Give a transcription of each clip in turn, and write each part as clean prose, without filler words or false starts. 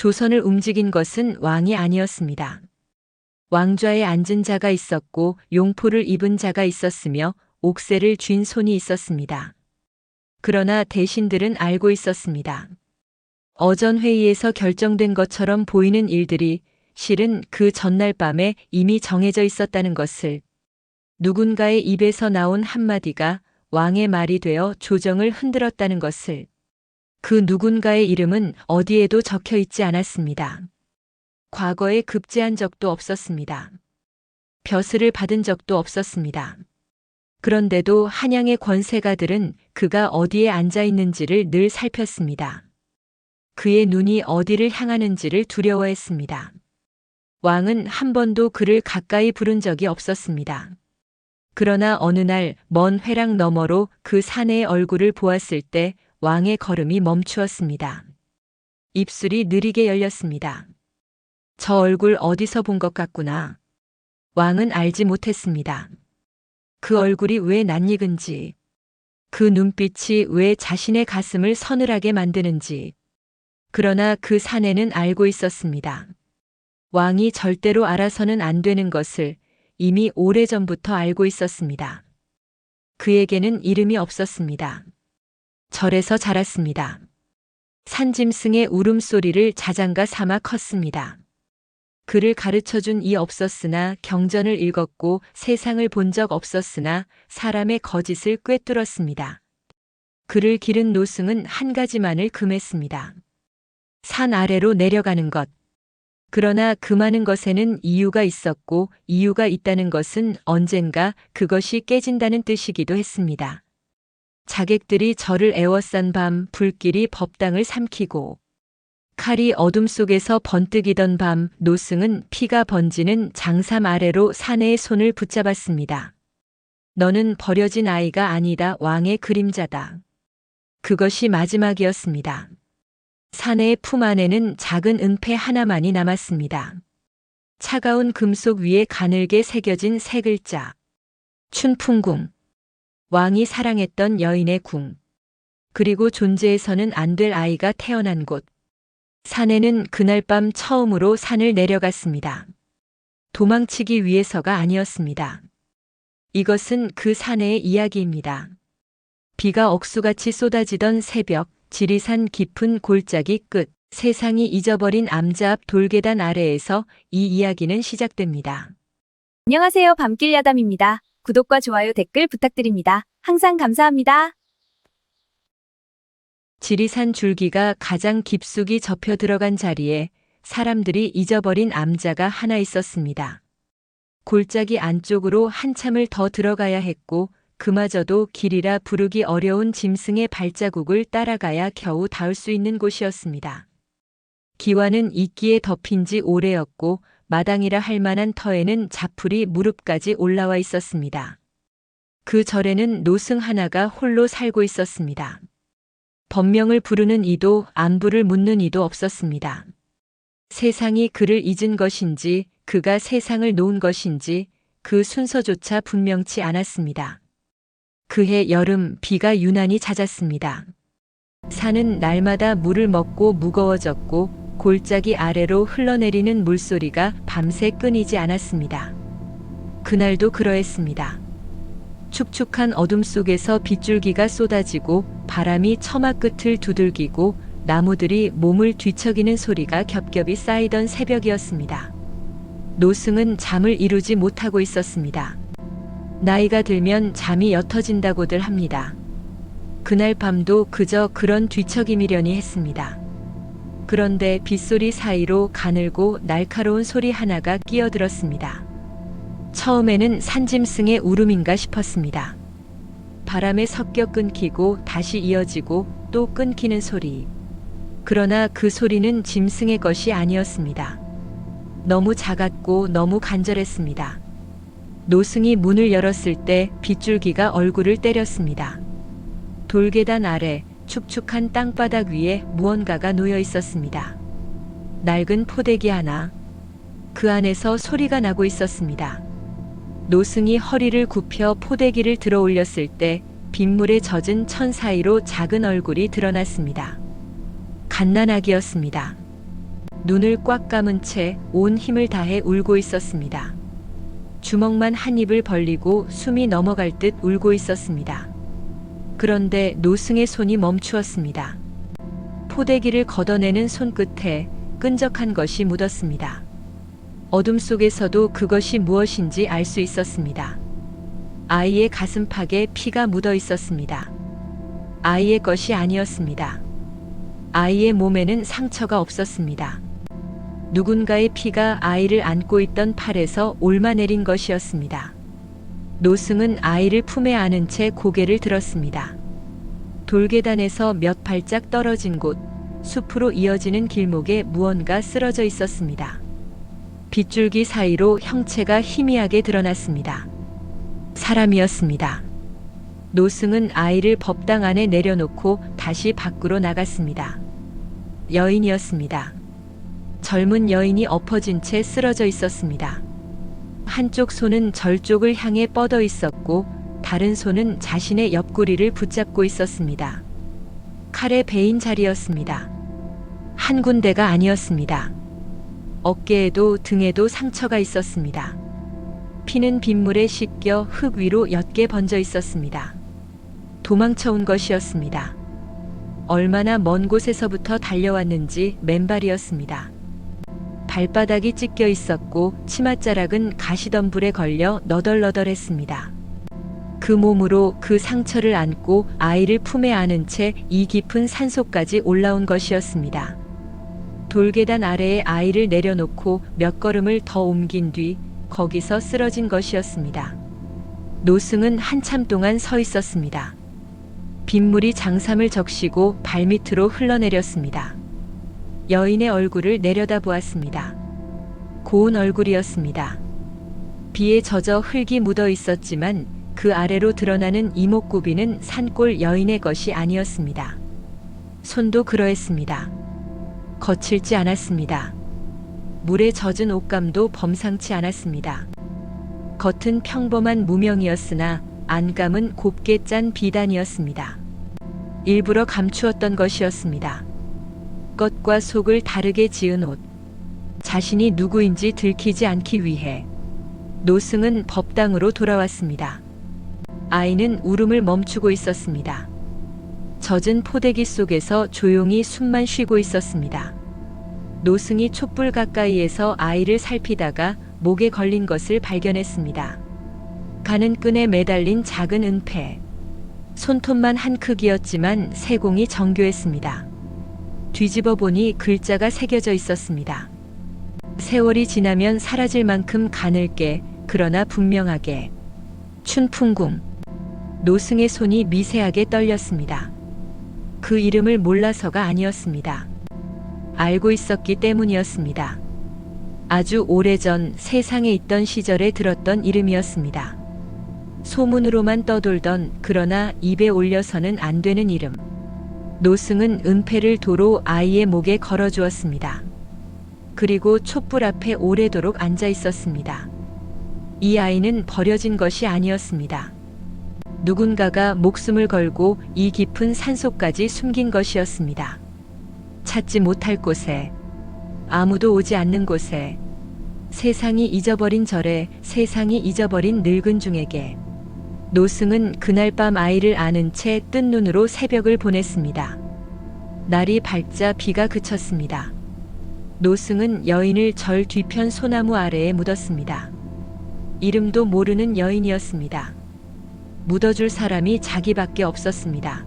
조선을 움직인 것은 왕이 아니었습니다. 왕좌에 앉은 자가 있었고 용포를 입은 자가 있었으며 옥새를 쥔 손이 있었습니다. 그러나 대신들은 알고 있었습니다. 어전 회의에서 결정된 것처럼 보이는 일들이 실은 그 전날 밤에 이미 정해져 있었다는 것을, 누군가의 입에서 나온 한마디가 왕의 말이 되어 조정을 흔들었다는 것을, 그 누군가의 이름은 어디에도 적혀 있지 않았습니다. 과거에 급제한 적도 없었습니다. 벼슬을 받은 적도 없었습니다. 그런데도 한양의 권세가들은 그가 어디에 앉아 있는지를 늘 살폈습니다. 그의 눈이 어디를 향하는지를 두려워했습니다. 왕은 한 번도 그를 가까이 부른 적이 없었습니다. 그러나 어느 날 먼 회랑 너머로 그 사내의 얼굴을 보았을 때 왕의 걸음이 멈추었습니다. 입술이 느리게 열렸습니다. 저 얼굴 어디서 본 것 같구나. 왕은 알지 못했습니다. 그 얼굴이 왜 낯익은지, 그 눈빛이 왜 자신의 가슴을 서늘하게 만드는지. 그러나 그 사내는 알고 있었습니다. 왕이 절대로 알아서는 안 되는 것을 이미 오래전부터 알고 있었습니다. 그에게는 이름이 없었습니다. 절에서 자랐습니다. 산짐승의 울음소리를 자장가 삼아 컸습니다. 그를 가르쳐준 이 없었으나 경전을 읽었고 세상을 본 적 없었으나 사람의 거짓을 꿰뚫었습니다. 그를 기른 노승은 한 가지만을 금했습니다. 산 아래로 내려가는 것. 그러나 그 많은 것에는 이유가 있었고 이유가 있다는 것은 언젠가 그것이 깨진다는 뜻이기도 했습니다. 자객들이 저를 애워싼 밤 불길이 법당을 삼키고 칼이 어둠 속에서 번뜩이던 밤 노승은 피가 번지는 장삼 아래로 사내의 손을 붙잡았습니다. 너는 버려진 아이가 아니다. 왕의 그림자다. 그것이 마지막이었습니다. 사내의 품 안에는 작은 은패 하나만이 남았습니다. 차가운 금속 위에 가늘게 새겨진 세 글자. 춘풍궁. 왕이 사랑했던 여인의 궁. 그리고 존재해서는 안 될 아이가 태어난 곳. 사내는 그날 밤 처음으로 산을 내려갔습니다. 도망치기 위해서가 아니었습니다. 이것은 그 사내의 이야기입니다. 비가 억수같이 쏟아지던 새벽, 지리산 깊은 골짜기 끝, 세상이 잊어버린 암자 앞 돌계단 아래에서 이 이야기는 시작됩니다. 안녕하세요. 밤길 야담입니다. 구독과 좋아요 댓글 부탁드립니다. 항상 감사합니다. 지리산 줄기가 가장 깊숙이 접혀 들어간 자리에 사람들이 잊어버린 암자가 하나 있었습니다. 골짜기 안쪽으로 한참을 더 들어가야 했고 그마저도 길이라 부르기 어려운 짐승의 발자국을 따라가야 겨우 닿을 수 있는 곳이었습니다. 기와는 이끼에 덮인 지 오래였고 마당이라 할 만한 터에는 자풀이 무릎까지 올라와 있었습니다. 그 절에는 노승 하나가 홀로 살고 있었습니다. 법명을 부르는 이도 안부를 묻는 이도 없었습니다. 세상이 그를 잊은 것인지 그가 세상을 놓은 것인지 그 순서조차 분명치 않았습니다. 그해 여름 비가 유난히 잦았습니다. 산은 날마다 물을 먹고 무거워졌고 골짜기 아래로 흘러내리는 물소리가 밤새 끊이지 않았습니다. 그날도 그러했습니다. 축축한 어둠 속에서 빗줄기가 쏟아지고 바람이 처마 끝을 두들기고 나무들이 몸을 뒤척이는 소리가 겹겹이 쌓이던 새벽이었습니다. 노승은 잠을 이루지 못하고 있었습니다. 나이가 들면 잠이 옅어진다고들 합니다. 그날 밤도 그저 그런 뒤척임이려니 했습니다. 그런데 빗소리 사이로 가늘고 날카로운 소리 하나가 끼어들었습니다. 처음에는 산짐승의 울음인가 싶었습니다. 바람에 섞여 끊기고 다시 이어지고 또 끊기는 소리. 그러나 그 소리는 짐승의 것이 아니었습니다. 너무 작았고 너무 간절했습니다. 노승이 문을 열었을 때 빗줄기가 얼굴을 때렸습니다. 돌계단 아래 축축한 땅바닥 위에 무언가가 놓여 있었습니다. 낡은 포대기 하나. 그 안에서 소리가 나고 있었습니다. 노승이 허리를 굽혀 포대기를 들어 올렸을 때 빗물에 젖은 천 사이로 작은 얼굴이 드러났습니다. 갓난아기였습니다. 눈을 꽉 감은 채 온 힘을 다해 울고 있었습니다. 주먹만 한 입을 벌리고 숨이 넘어갈 듯 울고 있었습니다. 그런데 노승의 손이 멈추었습니다. 포대기를 걷어내는 손끝에 끈적한 것이 묻었습니다. 어둠 속에서도 그것이 무엇인지 알 수 있었습니다. 아이의 가슴팍에 피가 묻어 있었습니다. 아이의 것이 아니었습니다. 아이의 몸에는 상처가 없었습니다. 누군가의 피가 아이를 안고 있던 팔에서 옮아내린 것이었습니다. 노승은 아이를 품에 안은 채 고개를 들었습니다. 돌계단에서 몇 발짝 떨어진 곳, 숲으로 이어지는 길목에 무언가 쓰러져 있었습니다. 빗줄기 사이로 형체가 희미하게 드러났습니다. 사람이었습니다. 노승은 아이를 법당 안에 내려놓고 다시 밖으로 나갔습니다. 여인이었습니다. 젊은 여인이 엎어진 채 쓰러져 있었습니다. 한쪽 손은 절쪽을 향해 뻗어 있었고 다른 손은 자신의 옆구리를 붙잡고 있었습니다. 칼에 베인 자리였습니다. 한 군데가 아니었습니다. 어깨에도 등에도 상처가 있었습니다. 피는 빗물에 씻겨 흙 위로 옅게 번져 있었습니다. 도망쳐 온 것이었습니다. 얼마나 먼 곳에서부터 달려왔는지 맨발이었습니다. 발바닥이 찢겨 있었고 치맛자락은 가시덤불에 걸려 너덜너덜했습니다. 그 몸으로 그 상처를 안고 아이를 품에 안은 채 이 깊은 산속까지 올라온 것이었습니다. 돌계단 아래에 아이를 내려놓고 몇 걸음을 더 옮긴 뒤 거기서 쓰러진 것이었습니다. 노승은 한참 동안 서 있었습니다. 빗물이 장삼을 적시고 발밑으로 흘러내렸습니다. 여인의 얼굴을 내려다보았습니다. 고운 얼굴이었습니다. 비에 젖어 흙이 묻어 있었지만 그 아래로 드러나는 이목구비는 산골 여인의 것이 아니었습니다. 손도 그러했습니다. 거칠지 않았습니다. 물에 젖은 옷감도 범상치 않았습니다. 겉은 평범한 무명이었으나 안감은 곱게 짠 비단이었습니다. 일부러 감추었던 것이었습니다. 겉과 속을 다르게 지은 옷. 자신이 누구인지 들키지 않기 위해 노승은 법당으로 돌아왔습니다. 아이는 울음을 멈추고 있었습니다. 젖은 포대기 속에서 조용히 숨만 쉬고 있었습니다. 노승이 촛불 가까이에서 아이를 살피다가 목에 걸린 것을 발견했습니다. 가는 끈에 매달린 작은 은패. 손톱만 한 크기였지만 세공이 정교했습니다. 뒤집어 보니 글자가 새겨져 있었습니다. 세월이 지나면 사라질 만큼 가늘게 그러나 분명하게. 춘풍궁. 노승의 손이 미세하게 떨렸습니다. 그 이름을 몰라서가 아니었습니다. 알고 있었기 때문이었습니다. 아주 오래전 세상에 있던 시절에 들었던 이름이었습니다. 소문으로만 떠돌던 그러나 입에 올려서는 안 되는 이름. 노승은 은패를 도로 아이의 목에 걸어주었습니다. 그리고 촛불 앞에 오래도록 앉아 있었습니다. 이 아이는 버려진 것이 아니었습니다. 누군가가 목숨을 걸고 이 깊은 산속까지 숨긴 것이었습니다. 찾지 못할 곳에, 아무도 오지 않는 곳에, 세상이 잊어버린 절에, 세상이 잊어버린 늙은 중에게. 노승은 그날 밤 아이를 안은 채 뜬 눈으로 새벽을 보냈습니다. 날이 밝자 비가 그쳤습니다. 노승은 여인을 절 뒤편 소나무 아래에 묻었습니다. 이름도 모르는 여인이었습니다. 묻어줄 사람이 자기밖에 없었습니다.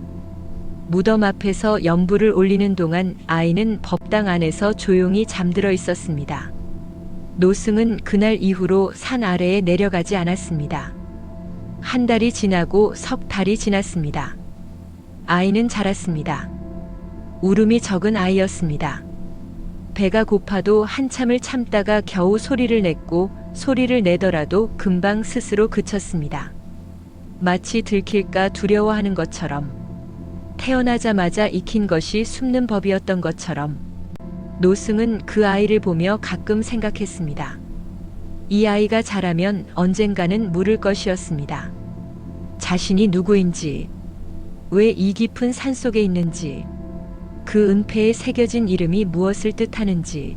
무덤 앞에서 연불을 올리는 동안 아이는 법당 안에서 조용히 잠들어 있었습니다. 노승은 그날 이후로 산 아래에 내려가지 않았습니다. 한 달이 지나고 석 달이 지났습니다. 아이는 자랐습니다. 울음이 적은 아이였습니다. 배가 고파도 한참을 참다가 겨우 소리를 냈고 소리를 내더라도 금방 스스로 그쳤습니다. 마치 들킬까 두려워하는 것처럼, 태어나자마자 익힌 것이 숨는 법이었던 것처럼. 노승은 그 아이를 보며 가끔 생각했습니다. 이 아이가 자라면 언젠가는 물을 것이었습니다. 자신이 누구인지, 왜 이 깊은 산속에 있는지, 그 은폐에 새겨진 이름이 무엇을 뜻하는지,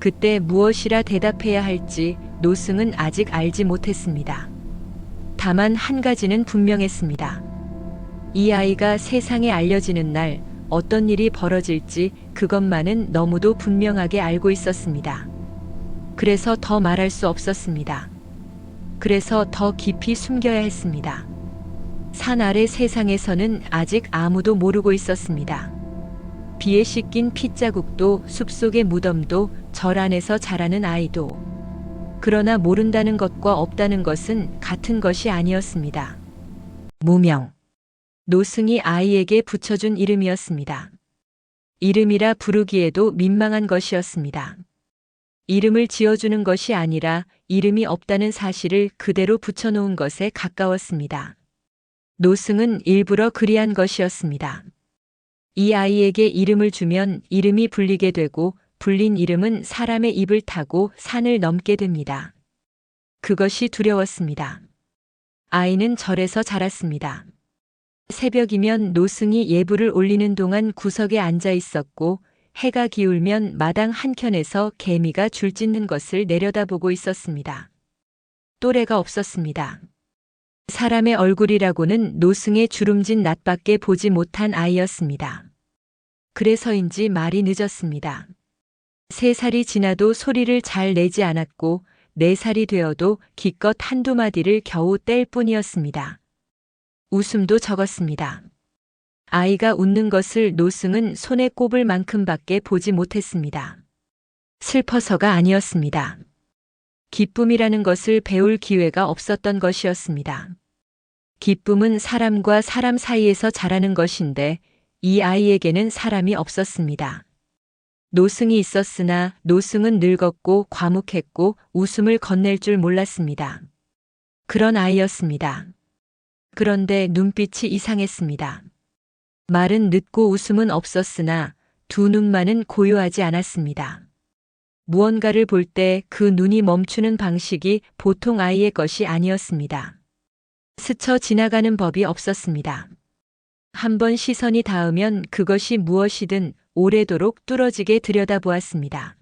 그때 무엇이라 대답해야 할지 노승은 아직 알지 못했습니다. 다만 한 가지는 분명했습니다. 이 아이가 세상에 알려지는 날 어떤 일이 벌어질지 그것만은 너무도 분명하게 알고 있었습니다. 그래서 더 말할 수 없었습니다. 그래서 더 깊이 숨겨야 했습니다. 산 아래 세상에서는 아직 아무도 모르고 있었습니다. 비에 씻긴 핏자국도 숲속의 무덤도 절 안에서 자라는 아이도. 그러나 모른다는 것과 없다는 것은 같은 것이 아니었습니다. 무명. 노승이 아이에게 붙여준 이름이었습니다. 이름이라 부르기에도 민망한 것이었습니다. 이름을 지어주는 것이 아니라 이름이 없다는 사실을 그대로 붙여놓은 것에 가까웠습니다. 노승은 일부러 그리한 것이었습니다. 이 아이에게 이름을 주면 이름이 불리게 되고 불린 이름은 사람의 입을 타고 산을 넘게 됩니다. 그것이 두려웠습니다. 아이는 절에서 자랐습니다. 새벽이면 노승이 예불을 올리는 동안 구석에 앉아 있었고 해가 기울면 마당 한켠에서 개미가 줄 찢는 것을 내려다보고 있었습니다. 또래가 없었습니다. 사람의 얼굴이라고는 노승의 주름진 낯밖에 보지 못한 아이였습니다. 그래서인지 말이 늦었습니다. 3살이 지나도 소리를 잘 내지 않았고 4살이 되어도 기껏 한두 마디를 겨우 뗄 뿐이었습니다. 웃음도 적었습니다. 아이가 웃는 것을 노승은 손에 꼽을 만큼밖에 보지 못했습니다. 슬퍼서가 아니었습니다. 기쁨이라는 것을 배울 기회가 없었던 것이었습니다. 기쁨은 사람과 사람 사이에서 자라는 것인데 이 아이에게는 사람이 없었습니다. 노승이 있었으나 노승은 늙었고 과묵했고 웃음을 건넬 줄 몰랐습니다. 그런 아이였습니다. 그런데 눈빛이 이상했습니다. 말은 늦고 웃음은 없었으나 두 눈만은 고요하지 않았습니다. 무언가를 볼 때 그 눈이 멈추는 방식이 보통 아이의 것이 아니었습니다. 스쳐 지나가는 법이 없었습니다. 한번 시선이 닿으면 그것이 무엇이든 오래도록 뚫어지게 들여다보았습니다.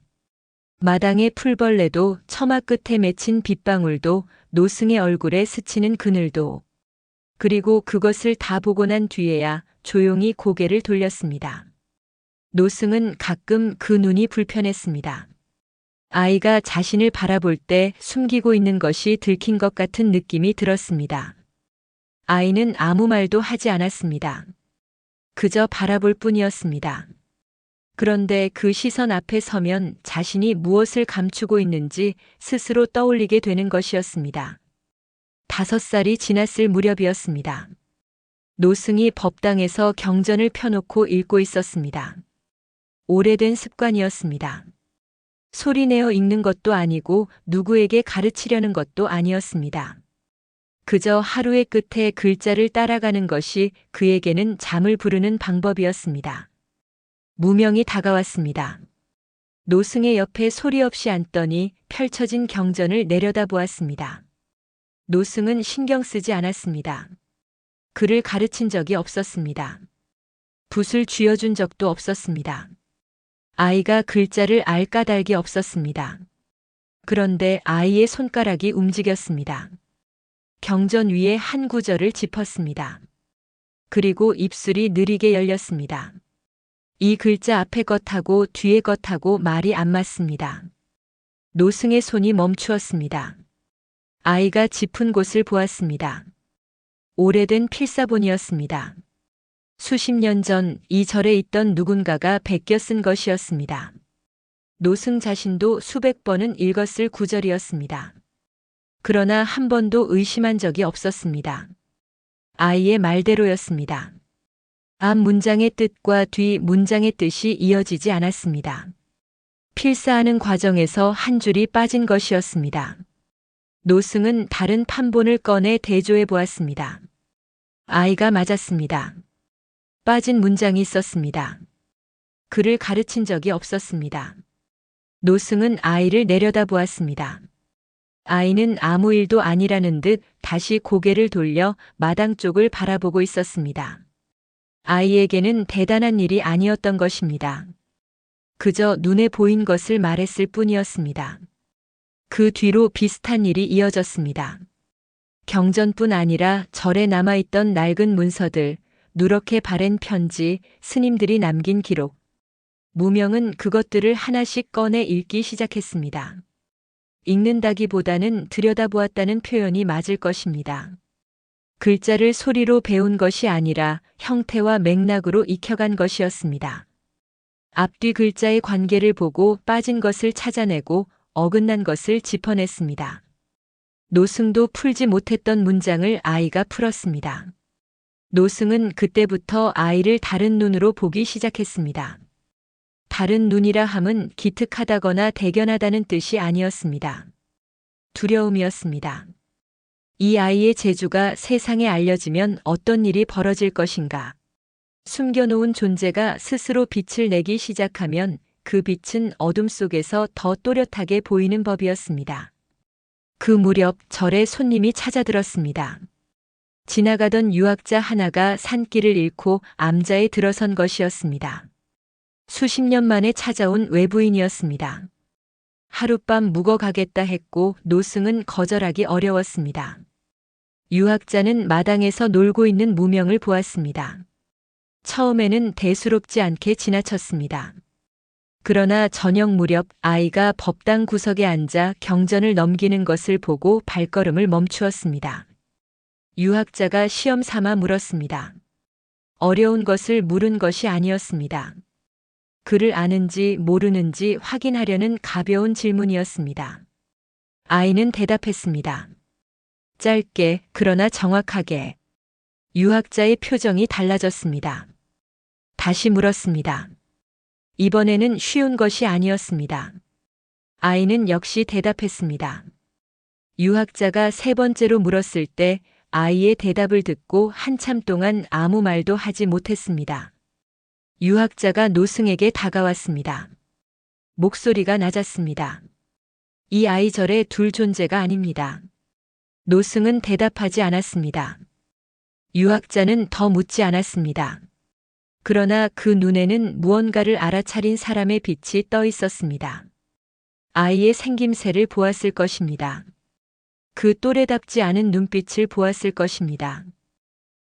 마당의 풀벌레도 처마 끝에 맺힌 빗방울도 노승의 얼굴에 스치는 그늘도 그리고 그것을 다 보고 난 뒤에야 조용히 고개를 돌렸습니다. 노승은 가끔 그 눈이 불편했습니다. 아이가 자신을 바라볼 때 숨기고 있는 것이 들킨 것 같은 느낌이 들었습니다. 아이는 아무 말도 하지 않았습니다. 그저 바라볼 뿐이었습니다. 그런데 그 시선 앞에 서면 자신이 무엇을 감추고 있는지 스스로 떠올리게 되는 것이었습니다. 5살이 지났을 무렵이었습니다. 노승이 법당에서 경전을 펴놓고 읽고 있었습니다. 오래된 습관이었습니다. 소리내어 읽는 것도 아니고 누구에게 가르치려는 것도 아니었습니다. 그저 하루의 끝에 글자를 따라가는 것이 그에게는 잠을 부르는 방법이었습니다. 무명이 다가왔습니다. 노승의 옆에 소리 없이 앉더니 펼쳐진 경전을 내려다보았습니다. 노승은 신경 쓰지 않았습니다. 그를 가르친 적이 없었습니다. 붓을 쥐어준 적도 없었습니다. 아이가 글자를 알 까닭이 없었습니다. 그런데 아이의 손가락이 움직였습니다. 경전 위에 한 구절을 짚었습니다. 그리고 입술이 느리게 열렸습니다. 이 글자 앞에 것하고 뒤에 것하고 말이 안 맞습니다. 노승의 손이 멈추었습니다. 아이가 짚은 곳을 보았습니다. 오래된 필사본이었습니다. 수십 년 전 이 절에 있던 누군가가 베껴 쓴 것이었습니다. 노승 자신도 수백 번은 읽었을 구절이었습니다. 그러나 한 번도 의심한 적이 없었습니다. 아이의 말대로였습니다. 앞 문장의 뜻과 뒤 문장의 뜻이 이어지지 않았습니다. 필사하는 과정에서 한 줄이 빠진 것이었습니다. 노승은 다른 판본을 꺼내 대조해 보았습니다. 아이가 맞았습니다. 빠진 문장이 있었습니다. 그를 가르친 적이 없었습니다. 노승은 아이를 내려다보았습니다. 아이는 아무 일도 아니라는 듯 다시 고개를 돌려 마당 쪽을 바라보고 있었습니다. 아이에게는 대단한 일이 아니었던 것입니다. 그저 눈에 보인 것을 말했을 뿐이었습니다. 그 뒤로 비슷한 일이 이어졌습니다. 경전뿐 아니라 절에 남아있던 낡은 문서들, 누렇게 바랜 편지, 스님들이 남긴 기록. 무명은 그것들을 하나씩 꺼내 읽기 시작했습니다. 읽는다기보다는 들여다보았다는 표현이 맞을 것입니다. 글자를 소리로 배운 것이 아니라 형태와 맥락으로 익혀간 것이었습니다. 앞뒤 글자의 관계를 보고 빠진 것을 찾아내고 어긋난 것을 짚어냈습니다. 노승도 풀지 못했던 문장을 아이가 풀었습니다. 노승은 그때부터 아이를 다른 눈으로 보기 시작했습니다. 다른 눈이라 함은 기특하다거나 대견하다는 뜻이 아니었습니다. 두려움이었습니다. 이 아이의 재주가 세상에 알려지면 어떤 일이 벌어질 것인가. 숨겨놓은 존재가 스스로 빛을 내기 시작하면 그 빛은 어둠 속에서 더 또렷하게 보이는 법이었습니다. 그 무렵 절에 손님이 찾아들었습니다. 지나가던 유학자 하나가 산길을 잃고 암자에 들어선 것이었습니다. 수십 년 만에 찾아온 외부인이었습니다. 하룻밤 묵어가겠다 했고 노승은 거절하기 어려웠습니다. 유학자는 마당에서 놀고 있는 무명을 보았습니다. 처음에는 대수롭지 않게 지나쳤습니다. 그러나 저녁 무렵 아이가 법당 구석에 앉아 경전을 넘기는 것을 보고 발걸음을 멈추었습니다. 유학자가 시험 삼아 물었습니다. 어려운 것을 물은 것이 아니었습니다. 글을 아는지 모르는지 확인하려는 가벼운 질문이었습니다. 아이는 대답했습니다. 짧게 그러나 정확하게. 유학자의 표정이 달라졌습니다. 다시 물었습니다. 이번에는 쉬운 것이 아니었습니다. 아이는 역시 대답했습니다. 유학자가 세 번째로 물었을 때 아이의 대답을 듣고 한참 동안 아무 말도 하지 못했습니다. 유학자가 노승에게 다가왔습니다. 목소리가 낮았습니다. 이 아이 절에 둘 존재가 아닙니다. 노승은 대답하지 않았습니다. 유학자는 더 묻지 않았습니다. 그러나 그 눈에는 무언가를 알아차린 사람의 빛이 떠 있었습니다. 아이의 생김새를 보았을 것입니다. 그 또래답지 않은 눈빛을 보았을 것입니다.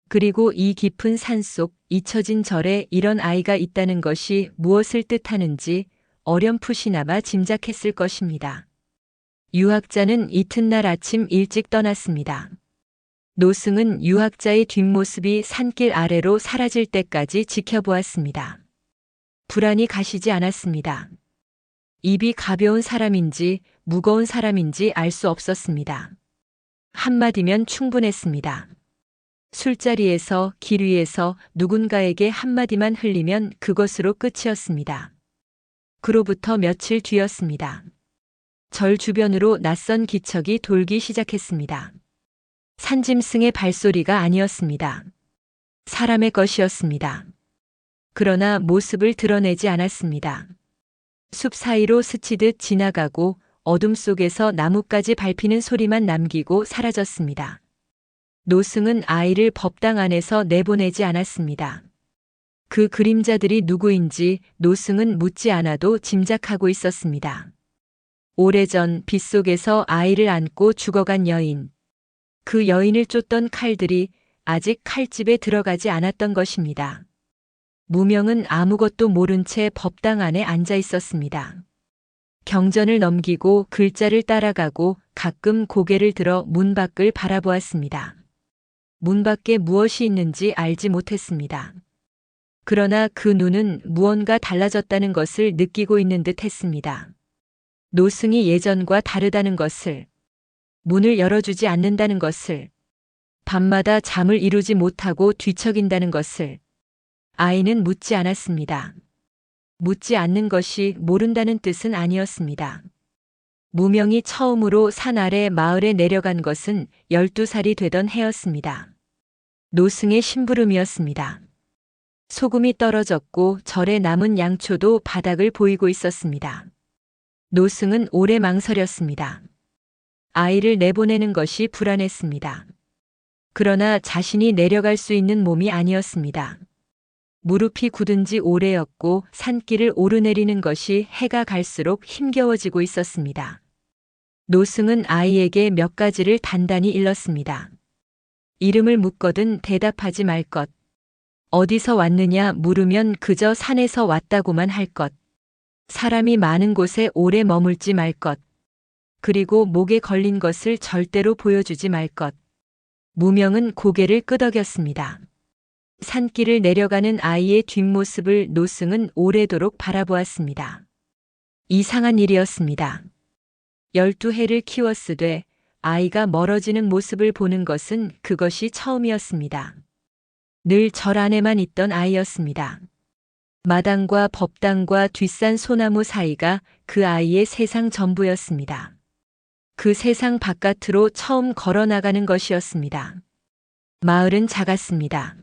그리고 이 깊은 산속 잊혀진 절에 이런 아이가 있다는 것이 무엇을 뜻하는지 어렴풋이나마 짐작했을 것입니다. 유학자는 이튿날 아침 일찍 떠났습니다. 노승은 유학자의 뒷모습이 산길 아래로 사라질 때까지 지켜보았습니다. 불안이 가시지 않았습니다. 입이 가벼운 사람인지 무거운 사람인지 알 수 없었습니다. 한마디면 충분했습니다. 술자리에서 길 위에서 누군가에게 한마디만 흘리면 그것으로 끝이었습니다. 그로부터 며칠 뒤였습니다. 절 주변으로 낯선 기척이 돌기 시작했습니다. 산짐승의 발소리가 아니었습니다. 사람의 것이었습니다. 그러나 모습을 드러내지 않았습니다. 숲 사이로 스치듯 지나가고 어둠 속에서 나뭇가지 밟히는 소리만 남기고 사라졌습니다. 노승은 아이를 법당 안에서 내보내지 않았습니다. 그 그림자들이 누구인지 노승은 묻지 않아도 짐작하고 있었습니다. 오래전 빗속에서 아이를 안고 죽어간 여인. 그 여인을 쫓던 칼들이 아직 칼집에 들어가지 않았던 것입니다. 무명은 아무것도 모른 채 법당 안에 앉아 있었습니다. 경전을 넘기고 글자를 따라가고 가끔 고개를 들어 문 밖을 바라보았습니다. 문 밖에 무엇이 있는지 알지 못했습니다. 그러나 그 눈은 무언가 달라졌다는 것을 느끼고 있는 듯 했습니다. 노승이 예전과 다르다는 것을, 문을 열어주지 않는다는 것을, 밤마다 잠을 이루지 못하고 뒤척인다는 것을. 아이는 묻지 않았습니다. 묻지 않는 것이 모른다는 뜻은 아니었습니다. 무명이 처음으로 산 아래 마을에 내려간 것은 12살이 되던 해였습니다. 노승의 심부름이었습니다. 소금이 떨어졌고 절에 남은 양초도 바닥을 보이고 있었습니다. 노승은 오래 망설였습니다. 아이를 내보내는 것이 불안했습니다. 그러나 자신이 내려갈 수 있는 몸이 아니었습니다. 무릎이 굳은 지 오래였고 산길을 오르내리는 것이 해가 갈수록 힘겨워지고 있었습니다. 노승은 아이에게 몇 가지를 단단히 일렀습니다. 이름을 묻거든 대답하지 말 것. 어디서 왔느냐 물으면 그저 산에서 왔다고만 할 것. 사람이 많은 곳에 오래 머물지 말 것. 그리고 목에 걸린 것을 절대로 보여주지 말 것. 무명은 고개를 끄덕였습니다. 산길을 내려가는 아이의 뒷모습을 노승은 오래도록 바라보았습니다. 이상한 일이었습니다. 12해를 키웠으되 아이가 멀어지는 모습을 보는 것은 그것이 처음이었습니다. 늘 절 안에만 있던 아이였습니다. 마당과 법당과 뒷산 소나무 사이가 그 아이의 세상 전부였습니다. 그 세상 바깥으로 처음 걸어 나가는 것이었습니다. 마을은 작았습니다.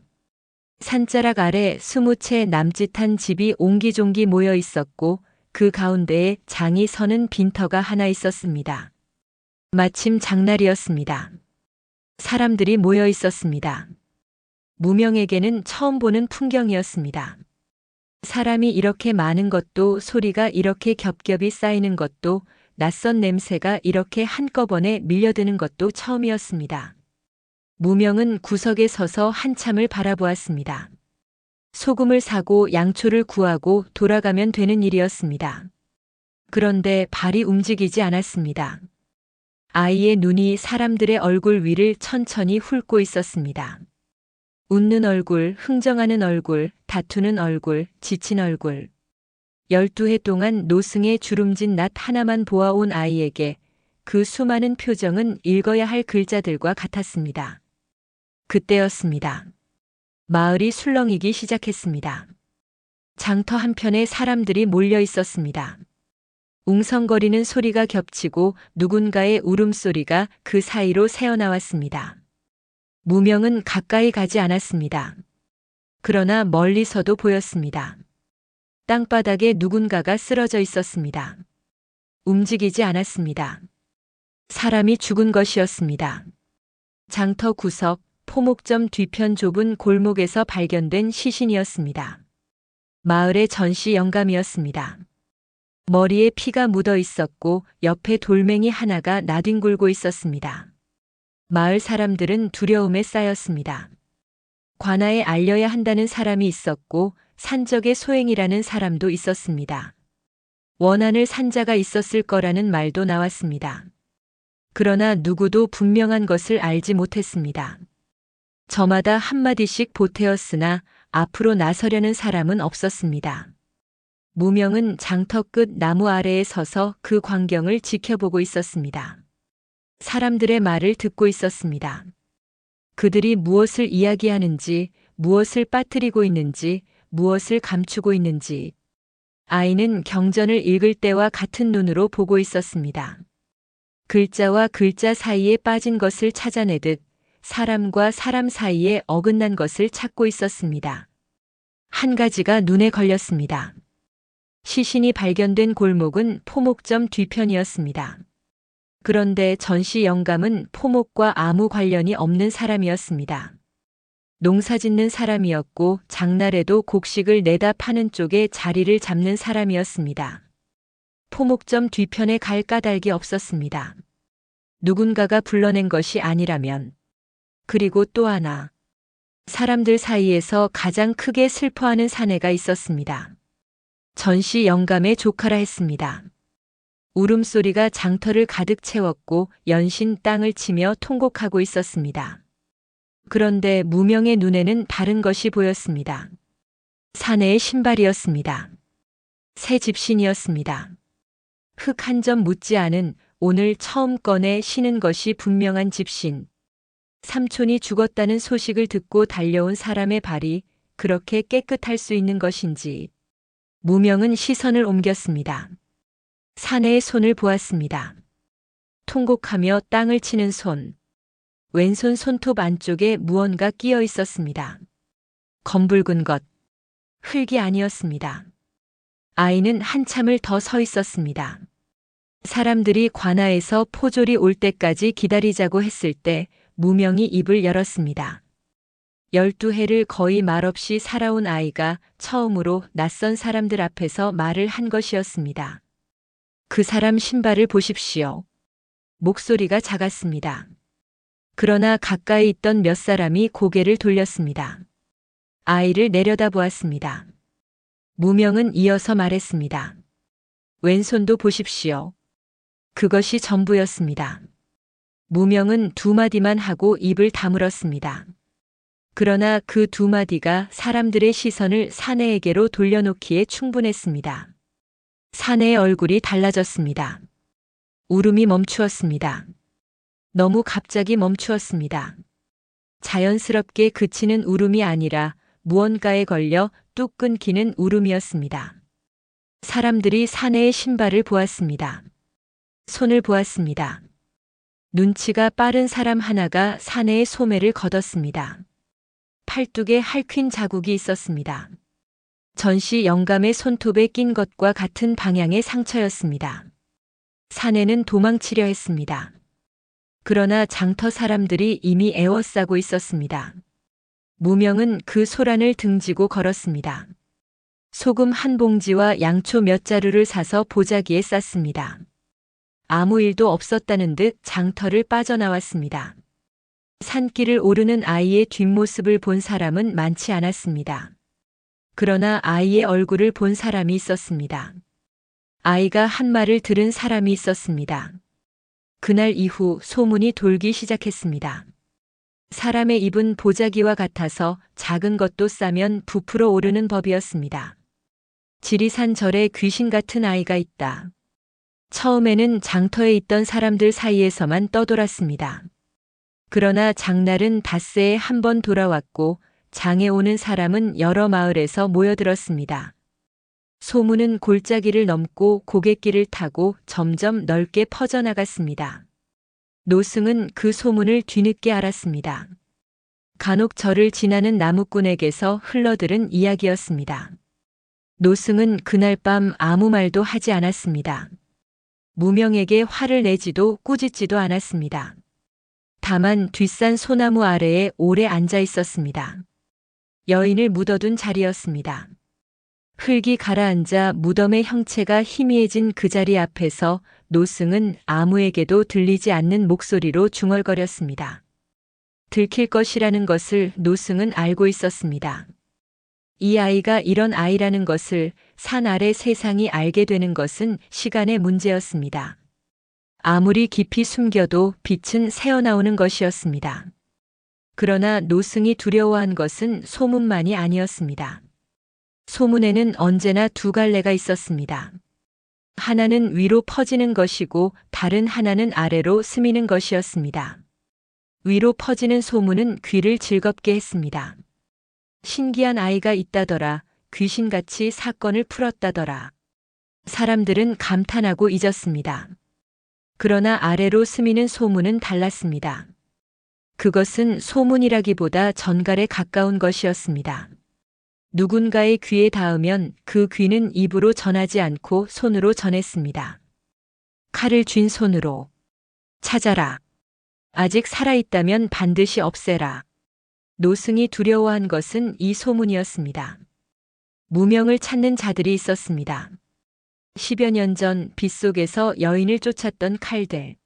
산자락 아래 20채 남짓한 집이 옹기종기 모여 있었고 그 가운데에 장이 서는 빈터가 하나 있었습니다. 마침 장날이었습니다. 사람들이 모여 있었습니다. 무명에게는 처음 보는 풍경이었습니다. 사람이 이렇게 많은 것도, 소리가 이렇게 겹겹이 쌓이는 것도, 낯선 냄새가 이렇게 한꺼번에 밀려드는 것도 처음이었습니다. 무명은 구석에 서서 한참을 바라보았습니다. 소금을 사고 양초를 구하고 돌아가면 되는 일이었습니다. 그런데 발이 움직이지 않았습니다. 아이의 눈이 사람들의 얼굴 위를 천천히 훑고 있었습니다. 웃는 얼굴, 흥정하는 얼굴, 다투는 얼굴, 지친 얼굴. 12해 동안 노승의 주름진 낯 하나만 보아온 아이에게 그 수많은 표정은 읽어야 할 글자들과 같았습니다. 그때였습니다. 마을이 술렁이기 시작했습니다. 장터 한편에 사람들이 몰려 있었습니다. 웅성거리는 소리가 겹치고 누군가의 울음소리가 그 사이로 새어나왔습니다. 무명은 가까이 가지 않았습니다. 그러나 멀리서도 보였습니다. 땅바닥에 누군가가 쓰러져 있었습니다. 움직이지 않았습니다. 사람이 죽은 것이었습니다. 장터 구석, 포목점 뒤편 좁은 골목에서 발견된 시신이었습니다. 마을의 전시 영감이었습니다. 머리에 피가 묻어 있었고 옆에 돌멩이 하나가 나뒹굴고 있었습니다. 마을 사람들은 두려움에 쌓였습니다. 관아에 알려야 한다는 사람이 있었고 산적의 소행이라는 사람도 있었습니다. 원한을 산 자가 있었을 거라는 말도 나왔습니다. 그러나 누구도 분명한 것을 알지 못했습니다. 저마다 한마디씩 보태었으나 앞으로 나서려는 사람은 없었습니다. 무명은 장터 끝 나무 아래에 서서 그 광경을 지켜보고 있었습니다. 사람들의 말을 듣고 있었습니다. 그들이 무엇을 이야기하는지, 무엇을 빠뜨리고 있는지, 무엇을 감추고 있는지. 아이는 경전을 읽을 때와 같은 눈으로 보고 있었습니다. 글자와 글자 사이에 빠진 것을 찾아내듯 사람과 사람 사이에 어긋난 것을 찾고 있었습니다. 한 가지가 눈에 걸렸습니다. 시신이 발견된 골목은 포목점 뒤편이었습니다. 그런데 전시 영감은 포목과 아무 관련이 없는 사람이었습니다. 농사 짓는 사람이었고 장날에도 곡식을 내다 파는 쪽에 자리를 잡는 사람이었습니다. 포목점 뒤편에 갈 까닭이 없었습니다. 누군가가 불러낸 것이 아니라면. 그리고 또 하나. 사람들 사이에서 가장 크게 슬퍼하는 사내가 있었습니다. 전시 영감의 조카라 했습니다. 울음소리가 장터를 가득 채웠고 연신 땅을 치며 통곡하고 있었습니다. 그런데 무명의 눈에는 다른 것이 보였습니다. 사내의 신발이었습니다. 새 집신이었습니다. 흙 한 점 묻지 않은 오늘 처음 꺼내 신은 것이 분명한 집신. 삼촌이 죽었다는 소식을 듣고 달려온 사람의 발이 그렇게 깨끗할 수 있는 것인지. 무명은 시선을 옮겼습니다. 사내의 손을 보았습니다. 통곡하며 땅을 치는 손. 왼손 손톱 안쪽에 무언가 끼어 있었습니다. 검붉은 것. 흙이 아니었습니다. 아이는 한참을 더 서 있었습니다. 사람들이 관아에서 포졸이 올 때까지 기다리자고 했을 때 무명이 입을 열었습니다. 12해를 거의 말없이 살아온 아이가 처음으로 낯선 사람들 앞에서 말을 한 것이었습니다. 그 사람 신발을 보십시오. 목소리가 작았습니다. 그러나 가까이 있던 몇 사람이 고개를 돌렸습니다. 아이를 내려다보았습니다. 무명은 이어서 말했습니다. 왼손도 보십시오. 그것이 전부였습니다. 무명은 두 마디만 하고 입을 다물었습니다. 그러나 그 두 마디가 사람들의 시선을 사내에게로 돌려놓기에 충분했습니다. 사내의 얼굴이 달라졌습니다. 울음이 멈추었습니다. 너무 갑자기 멈추었습니다. 자연스럽게 그치는 울음이 아니라 무언가에 걸려 뚝 끊기는 울음이었습니다. 사람들이 사내의 신발을 보았습니다. 손을 보았습니다. 눈치가 빠른 사람 하나가 사내의 소매를 걷었습니다. 팔뚝에 핥힌 자국이 있었습니다. 전시 영감의 손톱에 낀 것과 같은 방향의 상처였습니다. 사내는 도망치려 했습니다. 그러나 장터 사람들이 이미 에워싸고 있었습니다. 무명은 그 소란을 등지고 걸었습니다. 소금 한 봉지와 양초 몇 자루를 사서 보자기에 쌌습니다. 아무 일도 없었다는 듯 장터를 빠져나왔습니다. 산길을 오르는 아이의 뒷모습을 본 사람은 많지 않았습니다. 그러나 아이의 얼굴을 본 사람이 있었습니다. 아이가 한 말을 들은 사람이 있었습니다. 그날 이후 소문이 돌기 시작했습니다. 사람의 입은 보자기와 같아서 작은 것도 싸면 부풀어 오르는 법이었습니다. 지리산 절에 귀신 같은 아이가 있다. 처음에는 장터에 있던 사람들 사이에서만 떠돌았습니다. 그러나 장날은 닷새에 한 번 돌아왔고 장에 오는 사람은 여러 마을에서 모여들었습니다. 소문은 골짜기를 넘고 고갯길을 타고 점점 넓게 퍼져나갔습니다. 노승은 그 소문을 뒤늦게 알았습니다. 간혹 절을 지나는 나무꾼에게서 흘러들은 이야기였습니다. 노승은 그날 밤 아무 말도 하지 않았습니다. 무명에게 화를 내지도 꾸짖지도 않았습니다. 다만 뒷산 소나무 아래에 오래 앉아 있었습니다. 여인을 묻어둔 자리였습니다. 흙이 가라앉아 무덤의 형체가 희미해진 그 자리 앞에서 노승은 아무에게도 들리지 않는 목소리로 중얼거렸습니다. 들킬 것이라는 것을 노승은 알고 있었습니다. 이 아이가 이런 아이라는 것을 산 아래 세상이 알게 되는 것은 시간의 문제였습니다. 아무리 깊이 숨겨도 빛은 새어나오는 것이었습니다. 그러나 노승이 두려워한 것은 소문만이 아니었습니다. 소문에는 언제나 두 갈래가 있었습니다. 하나는 위로 퍼지는 것이고 다른 하나는 아래로 스미는 것이었습니다. 위로 퍼지는 소문은 귀를 즐겁게 했습니다. 신기한 아이가 있다더라. 귀신같이 사건을 풀었다더라. 사람들은 감탄하고 잊었습니다. 그러나 아래로 스미는 소문은 달랐습니다. 그것은 소문이라기보다 전갈에 가까운 것이었습니다. 누군가의 귀에 닿으면 그 귀는 입으로 전하지 않고 손으로 전했습니다. 칼을 쥔 손으로 찾아라. 아직 살아있다면 반드시 없애라. 노승이 두려워한 것은 이 소문이었습니다. 무명을 찾는 자들이 있었습니다. 10여 년 전 빗속에서 여인을 쫓았던 칼들.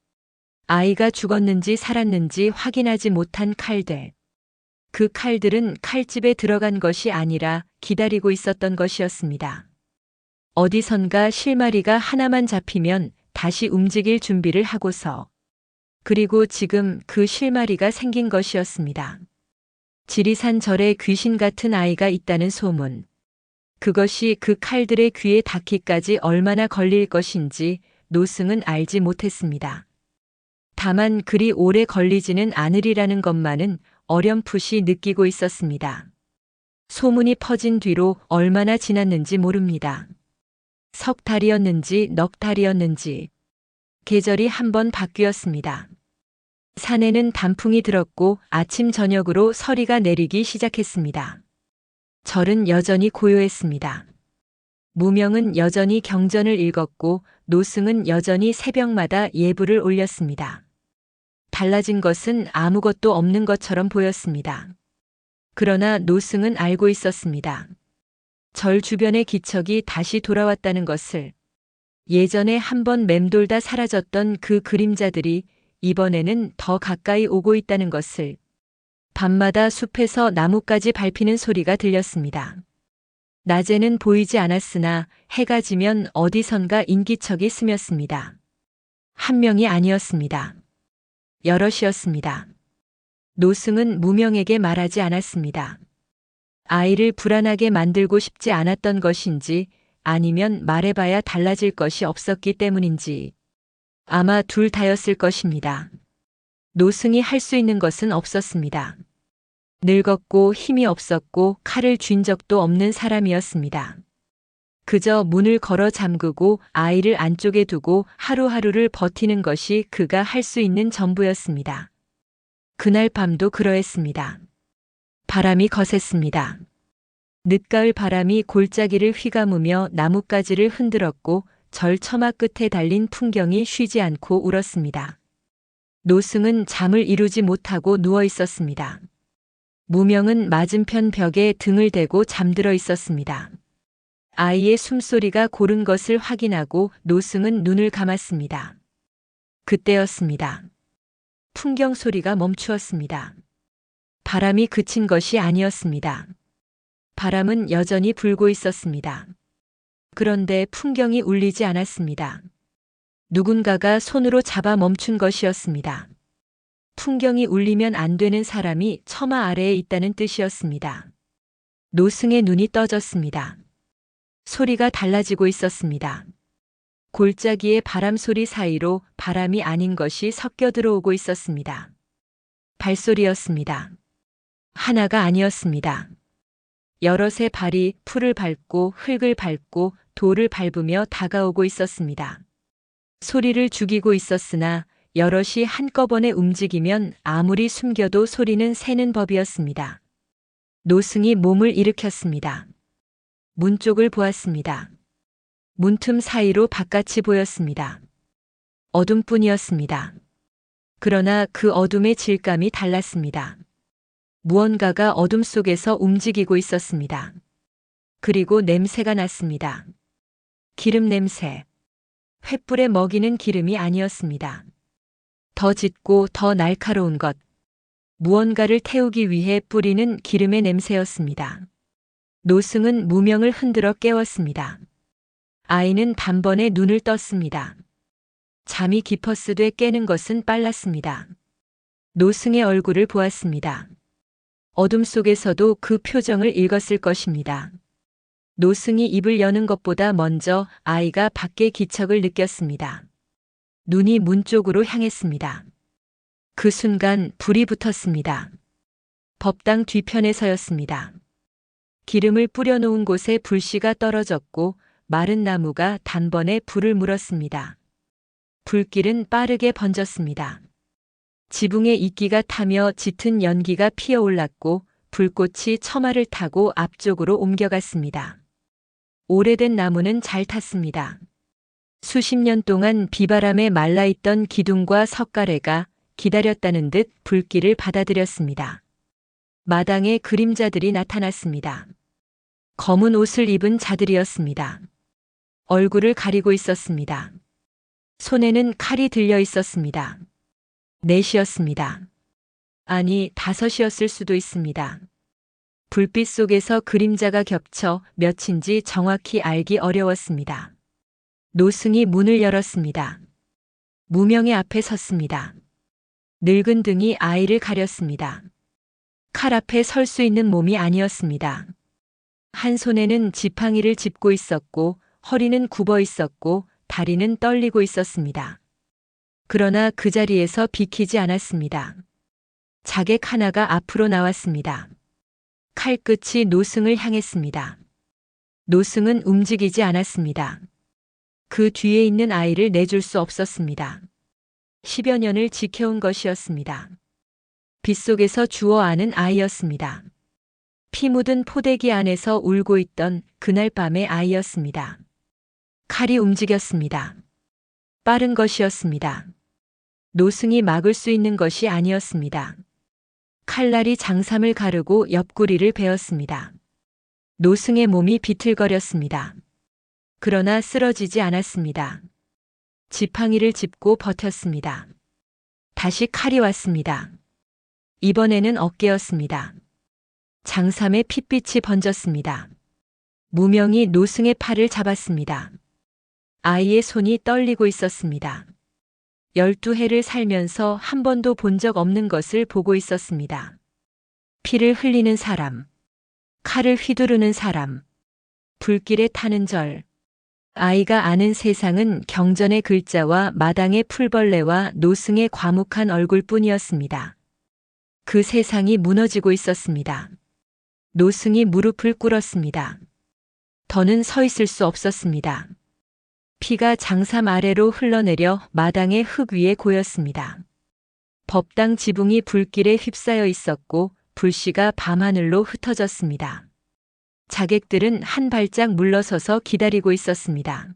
아이가 죽었는지 살았는지 확인하지 못한 칼들. 그 칼들은 칼집에 들어간 것이 아니라 기다리고 있었던 것이었습니다. 어디선가 실마리가 하나만 잡히면 다시 움직일 준비를 하고서. 그리고 지금 그 실마리가 생긴 것이었습니다. 지리산 절에 귀신 같은 아이가 있다는 소문. 그것이 그 칼들의 귀에 닿기까지 얼마나 걸릴 것인지 노승은 알지 못했습니다. 다만 그리 오래 걸리지는 않으리라는 것만은 어렴풋이 느끼고 있었습니다. 소문이 퍼진 뒤로 얼마나 지났는지 모릅니다. 석 달이었는지 넉 달이었는지 계절이 한 번 바뀌었습니다. 산에는 단풍이 들었고 아침 저녁으로 서리가 내리기 시작했습니다. 절은 여전히 고요했습니다. 무명은 여전히 경전을 읽었고 노승은 여전히 새벽마다 예불을 올렸습니다. 달라진 것은 아무것도 없는 것처럼 보였습니다. 그러나 노승은 알고 있었습니다. 절 주변의 기척이 다시 돌아왔다는 것을. 예전에 한번 맴돌다 사라졌던 그 그림자들이 이번에는 더 가까이 오고 있다는 것을. 밤마다 숲에서 나뭇가지 밟히는 소리가 들렸습니다. 낮에는 보이지 않았으나 해가 지면 어디선가 인기척이 스쳤습니다. 한 명이 아니었습니다. 여럿이었습니다. 노승은 무명에게 말하지 않았습니다. 아이를 불안하게 만들고 싶지 않았던 것인지 아니면 말해봐야 달라질 것이 없었기 때문인지 아마 둘 다였을 것입니다. 노승이 할 수 있는 것은 없었습니다. 늙었고 힘이 없었고 칼을 쥔 적도 없는 사람이었습니다. 그저 문을 걸어 잠그고 아이를 안쪽에 두고 하루하루를 버티는 것이 그가 할 수 있는 전부였습니다. 그날 밤도 그러했습니다. 바람이 거셌습니다. 늦가을 바람이 골짜기를 휘감으며 나뭇가지를 흔들었고 절 처마 끝에 달린 풍경이 쉬지 않고 울었습니다. 노승은 잠을 이루지 못하고 누워 있었습니다. 무명은 맞은편 벽에 등을 대고 잠들어 있었습니다. 아이의 숨소리가 고른 것을 확인하고 노승은 눈을 감았습니다. 그때였습니다. 풍경 소리가 멈추었습니다. 바람이 그친 것이 아니었습니다. 바람은 여전히 불고 있었습니다. 그런데 풍경이 울리지 않았습니다. 누군가가 손으로 잡아 멈춘 것이었습니다. 풍경이 울리면 안 되는 사람이 처마 아래에 있다는 뜻이었습니다. 노승의 눈이 떠졌습니다. 소리가 달라지고 있었습니다. 골짜기의 바람 소리 사이로 바람이 아닌 것이 섞여 들어오고 있었습니다. 발소리였습니다. 하나가 아니었습니다. 여럿의 발이 풀을 밟고 흙을 밟고 돌을 밟으며 다가오고 있었습니다. 소리를 죽이고 있었으나 여럿이 한꺼번에 움직이면 아무리 숨겨도 소리는 새는 법이었습니다. 노승이 몸을 일으켰습니다. 문 쪽을 보았습니다. 문틈 사이로 바깥이 보였습니다. 어둠뿐이었습니다. 그러나 그 어둠의 질감이 달랐습니다. 무언가가 어둠 속에서 움직이고 있었습니다. 그리고 냄새가 났습니다. 기름 냄새. 횃불에 먹이는 기름이 아니었습니다. 더 짙고 더 날카로운 것. 무언가를 태우기 위해 뿌리는 기름의 냄새였습니다. 노승은 무명을 흔들어 깨웠습니다. 아이는 단번에 눈을 떴습니다. 잠이 깊었으되 깨는 것은 빨랐습니다. 노승의 얼굴을 보았습니다. 어둠 속에서도 그 표정을 읽었을 것입니다. 노승이 입을 여는 것보다 먼저 아이가 밖의 기척을 느꼈습니다. 눈이 문 쪽으로 향했습니다. 그 순간 불이 붙었습니다. 법당 뒤편에 서였습니다. 기름을 뿌려놓은 곳에 불씨가 떨어졌고 마른 나무가 단번에 불을 물었습니다. 불길은 빠르게 번졌습니다. 지붕에 이끼가 타며 짙은 연기가 피어올랐고 불꽃이 처마를 타고 앞쪽으로 옮겨갔습니다. 오래된 나무는 잘 탔습니다. 수십 년 동안 비바람에 말라있던 기둥과 석가래가 기다렸다는 듯 불길을 받아들였습니다. 마당에 그림자들이 나타났습니다. 검은 옷을 입은 자들이었습니다. 얼굴을 가리고 있었습니다. 손에는 칼이 들려 있었습니다. 넷이었습니다. 아니, 다섯이었을 수도 있습니다. 불빛 속에서 그림자가 겹쳐 몇인지 정확히 알기 어려웠습니다. 노승이 문을 열었습니다. 무명의 앞에 섰습니다. 늙은 등이 아이를 가렸습니다. 칼 앞에 설 수 있는 몸이 아니었습니다. 한 손에는 지팡이를 짚고 있었고 허리는 굽어 있었고 다리는 떨리고 있었습니다. 그러나 그 자리에서 비키지 않았습니다. 자객 하나가 앞으로 나왔습니다. 칼끝이 노승을 향했습니다. 노승은 움직이지 않았습니다. 그 뒤에 있는 아이를 내줄 수 없었습니다. 10여 년을 지켜온 것이었습니다. 빗속에서 주워아는 아이였습니다. 피 묻은 포대기 안에서 울고 있던 그날 밤의 아이였습니다. 칼이 움직였습니다. 빠른 것이었습니다. 노승이 막을 수 있는 것이 아니었습니다. 칼날이 장삼을 가르고 옆구리를 베었습니다. 노승의 몸이 비틀거렸습니다. 그러나 쓰러지지 않았습니다. 지팡이를 짚고 버텼습니다. 다시 칼이 왔습니다. 이번에는 어깨였습니다. 장삼의 핏빛이 번졌습니다. 무명이 노승의 팔을 잡았습니다. 아이의 손이 떨리고 있었습니다. 12해를 살면서 한 번도 본 적 없는 것을 보고 있었습니다. 피를 흘리는 사람, 칼을 휘두르는 사람, 불길에 타는 절. 아이가 아는 세상은 경전의 글자와 마당의 풀벌레와 노승의 과묵한 얼굴뿐이었습니다. 그 세상이 무너지고 있었습니다. 노승이 무릎을 꿇었습니다. 더는 서 있을 수 없었습니다. 피가 장삼 아래로 흘러내려 마당의 흙 위에 고였습니다. 법당 지붕이 불길에 휩싸여 있었고 불씨가 밤하늘로 흩어졌습니다. 자객들은 한 발짝 물러서서 기다리고 있었습니다.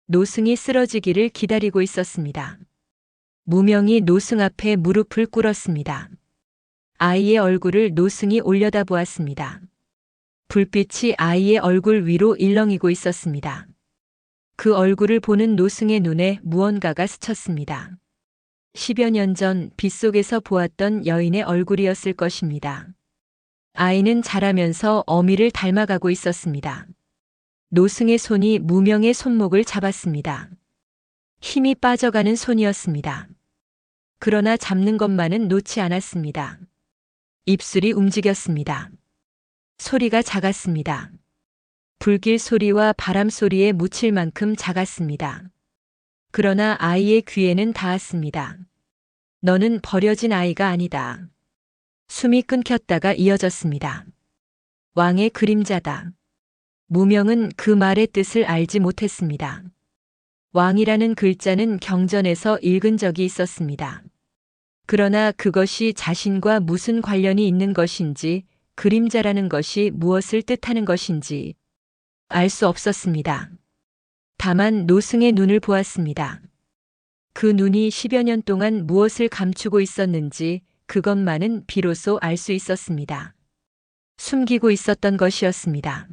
노승이 쓰러지기를 기다리고 있었습니다. 무명이 노승 앞에 무릎을 꿇었습니다. 아이의 얼굴을 노승이 올려다보았습니다. 불빛이 아이의 얼굴 위로 일렁이고 있었습니다. 그 얼굴을 보는 노승의 눈에 무언가가 스쳤습니다. 10여 년 전 빗속에서 보았던 여인의 얼굴이었을 것입니다. 아이는 자라면서 어미를 닮아가고 있었습니다. 노승의 손이 무명의 손목을 잡았습니다. 힘이 빠져가는 손이었습니다. 그러나 잡는 것만은 놓지 않았습니다. 입술이 움직였습니다. 소리가 작았습니다. 불길 소리와 바람 소리에 묻힐 만큼 작았습니다. 그러나 아이의 귀에는 닿았습니다. 너는 버려진 아이가 아니다. 숨이 끊겼다가 이어졌습니다. 왕의 그림자다. 무명은 그 말의 뜻을 알지 못했습니다. 왕이라는 글자는 경전에서 읽은 적이 있었습니다. 그러나 그것이 자신과 무슨 관련이 있는 것인지, 그림자라는 것이 무엇을 뜻하는 것인지 알 수 없었습니다. 다만 노승의 눈을 보았습니다. 그 눈이 10여 년 동안 무엇을 감추고 있었는지 그것만은 비로소 알 수 있었습니다. 숨기고 있었던 것이었습니다.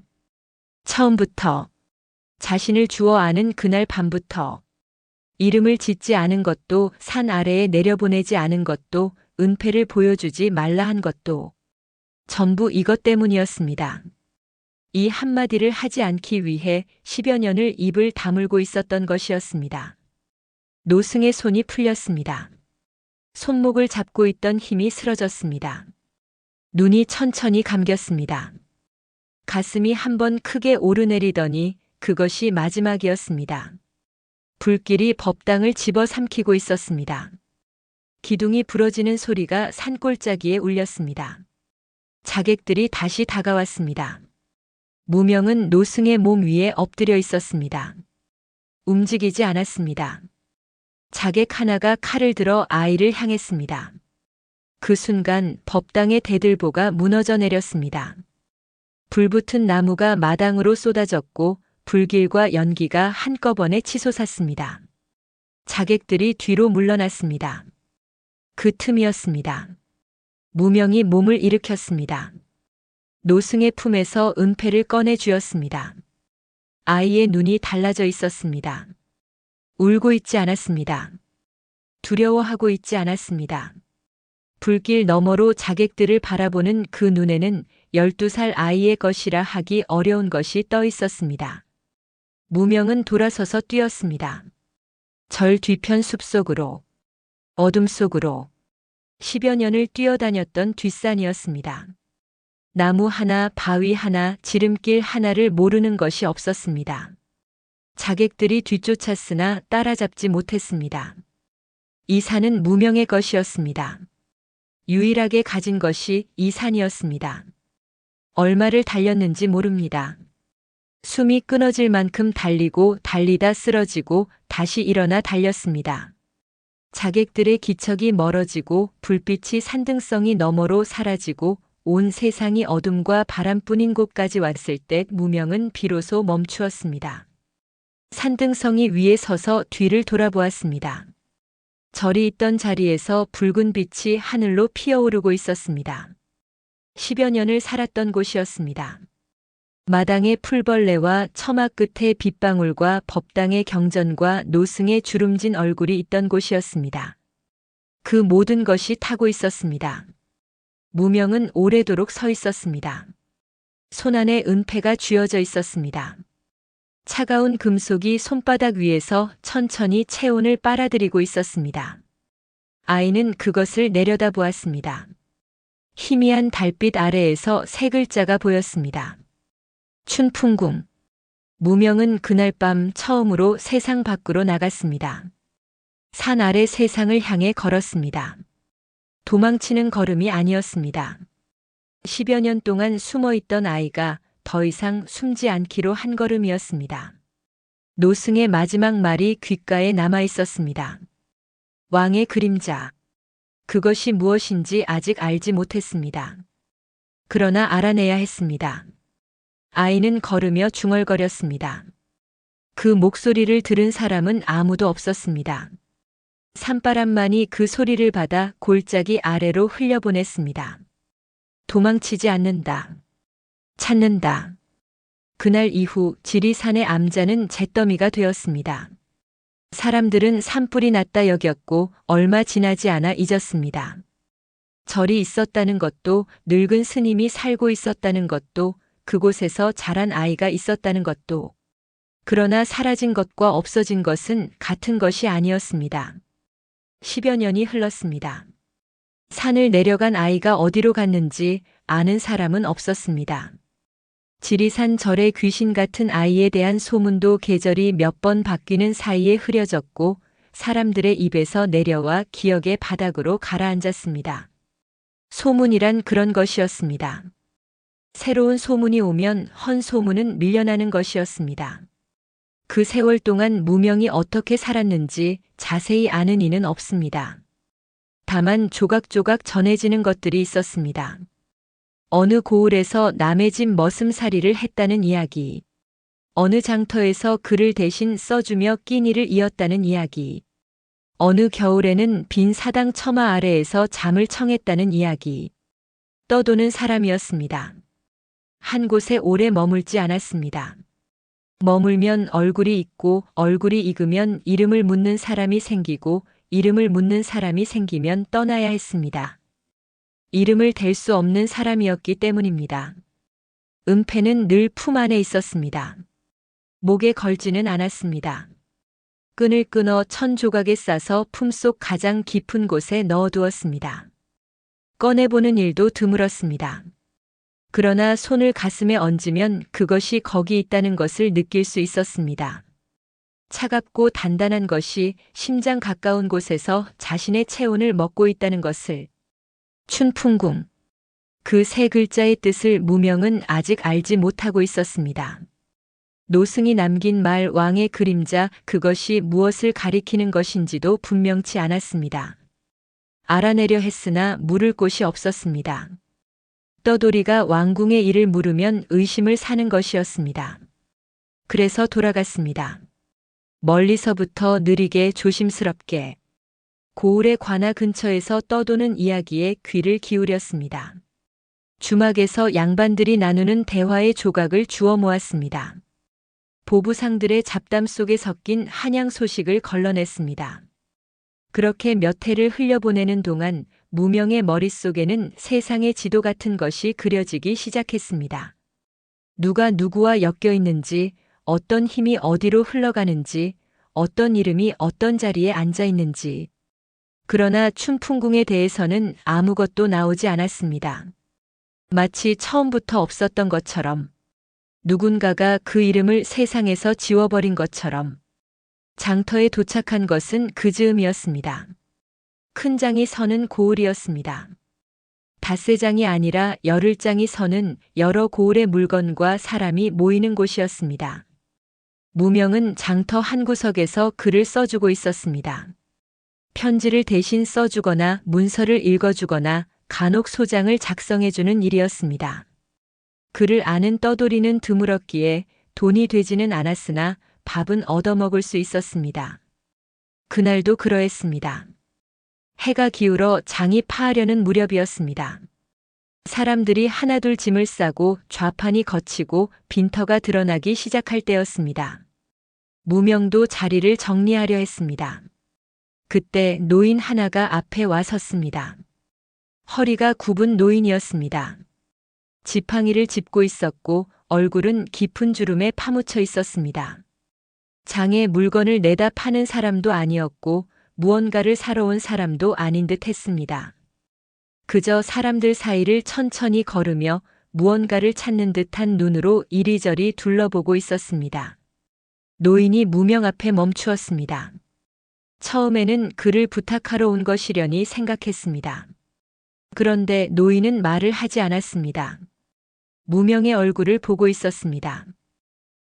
처음부터, 자신을 주어 아는 그날 밤부터, 이름을 짓지 않은 것도, 산 아래에 내려보내지 않은 것도, 은폐를 보여주지 말라 한 것도 전부 이것 때문이었습니다. 이 한마디를 하지 않기 위해 10여 년을 입을 다물고 있었던 것이었습니다. 노승의 손이 풀렸습니다. 손목을 잡고 있던 힘이 쓰러졌습니다. 눈이 천천히 감겼습니다. 가슴이 한번 크게 오르내리더니 그것이 마지막이었습니다. 불길이 법당을 집어삼키고 있었습니다. 기둥이 부러지는 소리가 산골짜기에 울렸습니다. 자객들이 다시 다가왔습니다. 무명은 노승의 몸 위에 엎드려 있었습니다. 움직이지 않았습니다. 자객 하나가 칼을 들어 아이를 향했습니다. 그 순간 법당의 대들보가 무너져 내렸습니다. 불붙은 나무가 마당으로 쏟아졌고 불길과 연기가 한꺼번에 치솟았습니다. 자객들이 뒤로 물러났습니다. 그 틈이었습니다. 무명이 몸을 일으켰습니다. 노승의 품에서 은폐를 꺼내 쥐었습니다. 아이의 눈이 달라져 있었습니다. 울고 있지 않았습니다. 두려워하고 있지 않았습니다. 불길 너머로 자객들을 바라보는 그 눈에는 12살 아이의 것이라 하기 어려운 것이 떠 있었습니다. 무명은 돌아서서 뛰었습니다. 절 뒤편 숲속으로, 어둠 속으로 10여 년을 뛰어다녔던 뒷산이었습니다. 나무 하나, 바위 하나, 지름길 하나를 모르는 것이 없었습니다. 자객들이 뒤쫓았으나 따라잡지 못했습니다. 이 산은 무명의 것이었습니다. 유일하게 가진 것이 이 산이었습니다. 얼마를 달렸는지 모릅니다. 숨이 끊어질 만큼 달리고 달리다 쓰러지고 다시 일어나 달렸습니다. 자객들의 기척이 멀어지고 불빛이 산등성이 너머로 사라지고 온 세상이 어둠과 바람뿐인 곳까지 왔을 때 무명은 비로소 멈추었습니다. 산등성이 위에 서서 뒤를 돌아보았습니다. 절이 있던 자리에서 붉은 빛이 하늘로 피어오르고 있었습니다. 10여 년을 살았던 곳이었습니다. 마당에 풀벌레와 처마 끝에 빗방울과 법당의 경전과 노승의 주름진 얼굴이 있던 곳이었습니다. 그 모든 것이 타고 있었습니다. 무명은 오래도록 서 있었습니다. 손안에 은패가 쥐어져 있었습니다. 차가운 금속이 손바닥 위에서 천천히 체온을 빨아들이고 있었습니다. 아이는 그것을 내려다보았습니다. 희미한 달빛 아래에서 세 글자가 보였습니다. 춘풍궁. 무명은 그날 밤 처음으로 세상 밖으로 나갔습니다. 산 아래 세상을 향해 걸었습니다. 도망치는 걸음이 아니었습니다. 10여 년 동안 숨어있던 아이가 더 이상 숨지 않기로 한 걸음이었습니다. 노승의 마지막 말이 귓가에 남아 있었습니다. 왕의 그림자. 그것이 무엇인지 아직 알지 못했습니다. 그러나 알아내야 했습니다. 아이는 걸으며 중얼거렸습니다. 그 목소리를 들은 사람은 아무도 없었습니다. 산바람만이 그 소리를 받아 골짜기 아래로 흘려보냈습니다. 도망치지 않는다. 찾는다. 그날 이후 지리산의 암자는 잿더미가 되었습니다. 사람들은 산불이 났다 여겼고 얼마 지나지 않아 잊었습니다. 절이 있었다는 것도 늙은 스님이 살고 있었다는 것도 그곳에서 자란 아이가 있었다는 것도 그러나 사라진 것과 없어진 것은 같은 것이 아니었습니다. 10여 년이 흘렀습니다. 산을 내려간 아이가 어디로 갔는지 아는 사람은 없었습니다. 지리산 절의 귀신 같은 아이에 대한 소문도 계절이 몇 번 바뀌는 사이에 흐려졌고 사람들의 입에서 내려와 기억의 바닥으로 가라앉았습니다. 소문이란 그런 것이었습니다. 새로운 소문이 오면 헌 소문은 밀려나는 것이었습니다. 그 세월 동안 무명이 어떻게 살았는지 자세히 아는 이는 없습니다. 다만 조각조각 전해지는 것들이 있었습니다. 어느 고을에서 남의 집 머슴살이를 했다는 이야기, 어느 장터에서 그를 대신 써주며 끼니를 이었다는 이야기, 어느 겨울에는 빈 사당 처마 아래에서 잠을 청했다는 이야기, 떠도는 사람이었습니다. 한 곳에 오래 머물지 않았습니다. 머물면 얼굴이 익고 얼굴이 익으면 이름을 묻는 사람이 생기고 이름을 묻는 사람이 생기면 떠나야 했습니다. 이름을 댈 수 없는 사람이었기 때문입니다. 은패는 늘 품 안에 있었습니다. 목에 걸지는 않았습니다. 끈을 끊어 천 조각에 싸서 품속 가장 깊은 곳에 넣어두었습니다. 꺼내보는 일도 드물었습니다. 그러나 손을 가슴에 얹으면 그것이 거기 있다는 것을 느낄 수 있었습니다. 차갑고 단단한 것이 심장 가까운 곳에서 자신의 체온을 먹고 있다는 것을. 춘풍궁. 그 세 글자의 뜻을 무명은 아직 알지 못하고 있었습니다. 노승이 남긴 말 왕의 그림자, 그것이 무엇을 가리키는 것인지도 분명치 않았습니다. 알아내려 했으나 물을 곳이 없었습니다. 떠돌이가 왕궁의 일을 물으면 의심을 사는 것이었습니다. 그래서 돌아갔습니다. 멀리서부터 느리게 조심스럽게 고을의 관아 근처에서 떠도는 이야기에 귀를 기울였습니다. 주막에서 양반들이 나누는 대화의 조각을 주워 모았습니다. 보부상들의 잡담 속에 섞인 한양 소식을 걸러냈습니다. 그렇게 몇 해를 흘려보내는 동안 무명의 머릿속에는 세상의 지도 같은 것이 그려지기 시작했습니다. 누가 누구와 엮여 있는지, 어떤 힘이 어디로 흘러가는지, 어떤 이름이 어떤 자리에 앉아 있는지. 그러나 춘풍궁에 대해서는 아무것도 나오지 않았습니다. 마치 처음부터 없었던 것처럼, 누군가가 그 이름을 세상에서 지워버린 것처럼. 장터에 도착한 것은 그 즈음이었습니다. 큰 장이 서는 고을이었습니다. 닷새장이 아니라 열흘장이 서는 여러 고을의 물건과 사람이 모이는 곳이었습니다. 무명은 장터 한 구석에서 글을 써주고 있었습니다. 편지를 대신 써주거나 문서를 읽어주거나 간혹 소장을 작성해주는 일이었습니다. 글을 아는 떠돌이는 드물었기에 돈이 되지는 않았으나 밥은 얻어먹을 수 있었습니다. 그날도 그러했습니다. 해가 기울어 장이 파하려는 무렵이었습니다. 사람들이 하나둘 짐을 싸고 좌판이 걷히고 빈터가 드러나기 시작할 때였습니다. 무명도 자리를 정리하려 했습니다. 그때 노인 하나가 앞에 와 섰습니다. 허리가 굽은 노인이었습니다. 지팡이를 짚고 있었고 얼굴은 깊은 주름에 파묻혀 있었습니다. 장에 물건을 내다 파는 사람도 아니었고 무언가를 사러 온 사람도 아닌 듯 했습니다. 그저 사람들 사이를 천천히 걸으며 무언가를 찾는 듯한 눈으로 이리저리 둘러보고 있었습니다. 노인이 무명 앞에 멈추었습니다. 처음에는 그를 부탁하러 온 것이려니 생각했습니다. 그런데 노인은 말을 하지 않았습니다. 무명의 얼굴을 보고 있었습니다.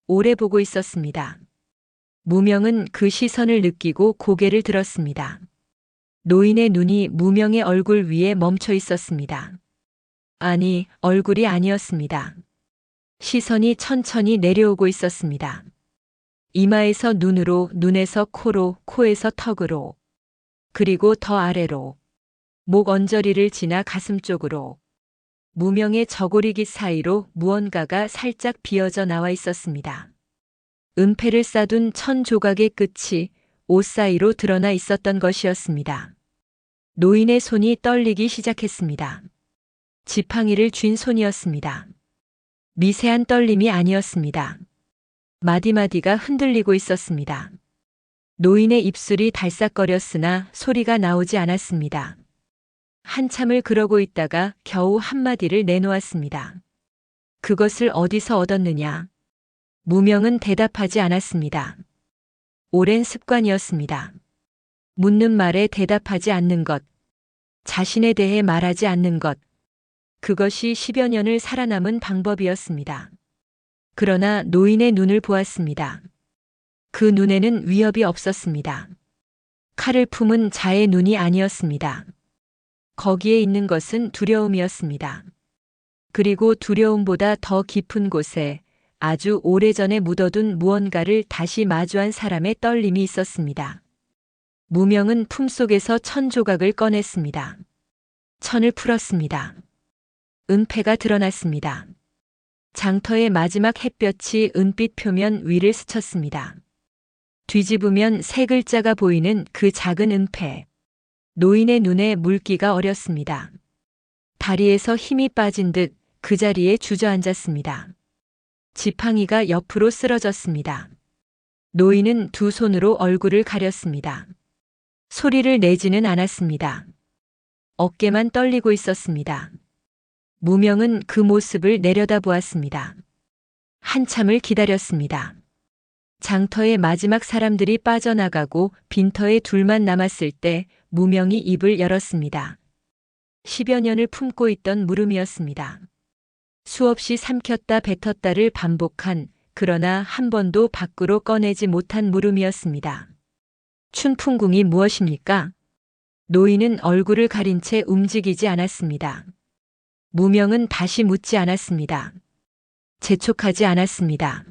오래 보고 있었습니다. 무명은 그 시선을 느끼고 고개를 들었습니다. 노인의 눈이 무명의 얼굴 위에 멈춰 있었습니다. 아니, 얼굴이 아니었습니다. 시선이 천천히 내려오고 있었습니다. 이마에서 눈으로, 눈에서 코로, 코에서 턱으로, 그리고 더 아래로, 목 언저리를 지나 가슴 쪽으로, 무명의 저고리깃 사이로 무언가가 살짝 비어져 나와 있었습니다. 은패를 싸둔 1000조각의 끝이 옷 사이로 드러나 있었던 것이었습니다. 노인의 손이 떨리기 시작했습니다. 지팡이를 쥔 손이었습니다. 미세한 떨림이 아니었습니다. 마디마디가 흔들리고 있었습니다. 노인의 입술이 달싹거렸으나 소리가 나오지 않았습니다. 한참을 그러고 있다가 겨우 한마디를 내놓았습니다. 그것을 어디서 얻었느냐? 무명은 대답하지 않았습니다. 오랜 습관이었습니다. 묻는 말에 대답하지 않는 것, 자신에 대해 말하지 않는 것, 그것이 10여 년을 살아남은 방법이었습니다. 그러나 노인의 눈을 보았습니다. 그 눈에는 위협이 없었습니다. 칼을 품은 자의 눈이 아니었습니다. 거기에 있는 것은 두려움이었습니다. 그리고 두려움보다 더 깊은 곳에 아주 오래전에 묻어둔 무언가를 다시 마주한 사람의 떨림이 있었습니다. 무명은 품속에서 1000조각을 꺼냈습니다. 천을 풀었습니다. 은패가 드러났습니다. 장터의 마지막 햇볕이 은빛 표면 위를 스쳤습니다. 뒤집으면 세 글자가 보이는 그 작은 은패. 노인의 눈에 물기가 어렸습니다. 다리에서 힘이 빠진 듯 그 자리에 주저앉았습니다. 지팡이가 옆으로 쓰러졌습니다. 노인은 두 손으로 얼굴을 가렸습니다. 소리를 내지는 않았습니다. 어깨만 떨리고 있었습니다. 무명은 그 모습을 내려다보았습니다. 한참을 기다렸습니다. 장터의 마지막 사람들이 빠져나가고 빈터에 둘만 남았을 때 무명이 입을 열었습니다. 10여 년을 품고 있던 물음이었습니다. 수없이 삼켰다 뱉었다를 반복한, 그러나 한 번도 밖으로 꺼내지 못한 물음이었습니다. 춘풍궁이 무엇입니까? 노인은 얼굴을 가린 채 움직이지 않았습니다. 무명은 다시 묻지 않았습니다. 재촉하지 않았습니다.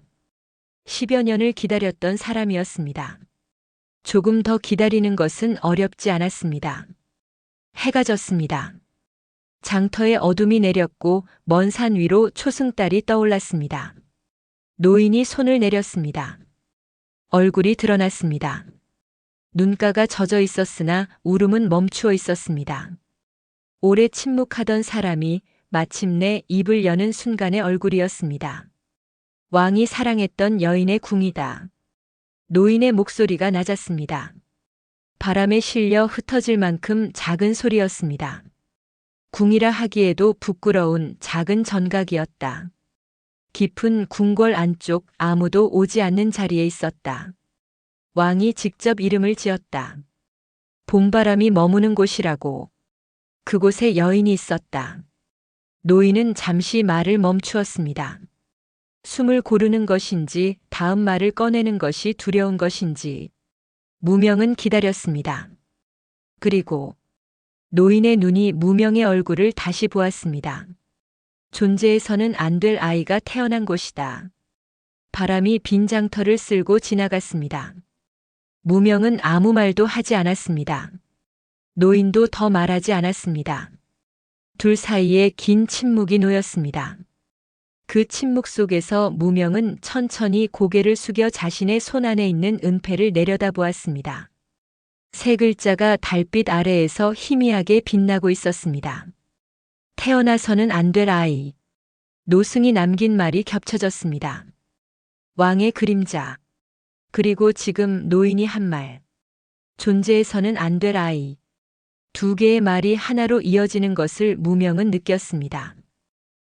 10여 년을 기다렸던 사람이었습니다. 조금 더 기다리는 것은 어렵지 않았습니다. 해가 졌습니다. 장터에 어둠이 내렸고 먼 산 위로 초승달이 떠올랐습니다. 노인이 손을 내렸습니다. 얼굴이 드러났습니다. 눈가가 젖어 있었으나 울음은 멈추어 있었습니다. 오래 침묵하던 사람이 마침내 입을 여는 순간의 얼굴이었습니다. 왕이 사랑했던 여인의 궁이다. 노인의 목소리가 낮았습니다. 바람에 실려 흩어질 만큼 작은 소리였습니다. 궁이라 하기에도 부끄러운 작은 전각이었다. 깊은 궁궐 안쪽 아무도 오지 않는 자리에 있었다. 왕이 직접 이름을 지었다. 봄바람이 머무는 곳이라고. 그곳에 여인이 있었다. 노인은 잠시 말을 멈추었습니다. 숨을 고르는 것인지 다음 말을 꺼내는 것이 두려운 것인지. 무명은 기다렸습니다. 그리고 노인의 눈이 무명의 얼굴을 다시 보았습니다. 존재해서는 안 될 아이가 태어난 곳이다. 바람이 빈 장터를 쓸고 지나갔습니다. 무명은 아무 말도 하지 않았습니다. 노인도 더 말하지 않았습니다. 둘 사이에 긴 침묵이 놓였습니다. 그 침묵 속에서 무명은 천천히 고개를 숙여 자신의 손 안에 있는 은패를 내려다보았습니다. 세 글자가 달빛 아래에서 희미하게 빛나고 있었습니다. 태어나서는 안 될 아이. 노승이 남긴 말이 겹쳐졌습니다. 왕의 그림자. 그리고 지금 노인이 한 말. 존재해서는 안 될 아이. 두 개의 말이 하나로 이어지는 것을 무명은 느꼈습니다.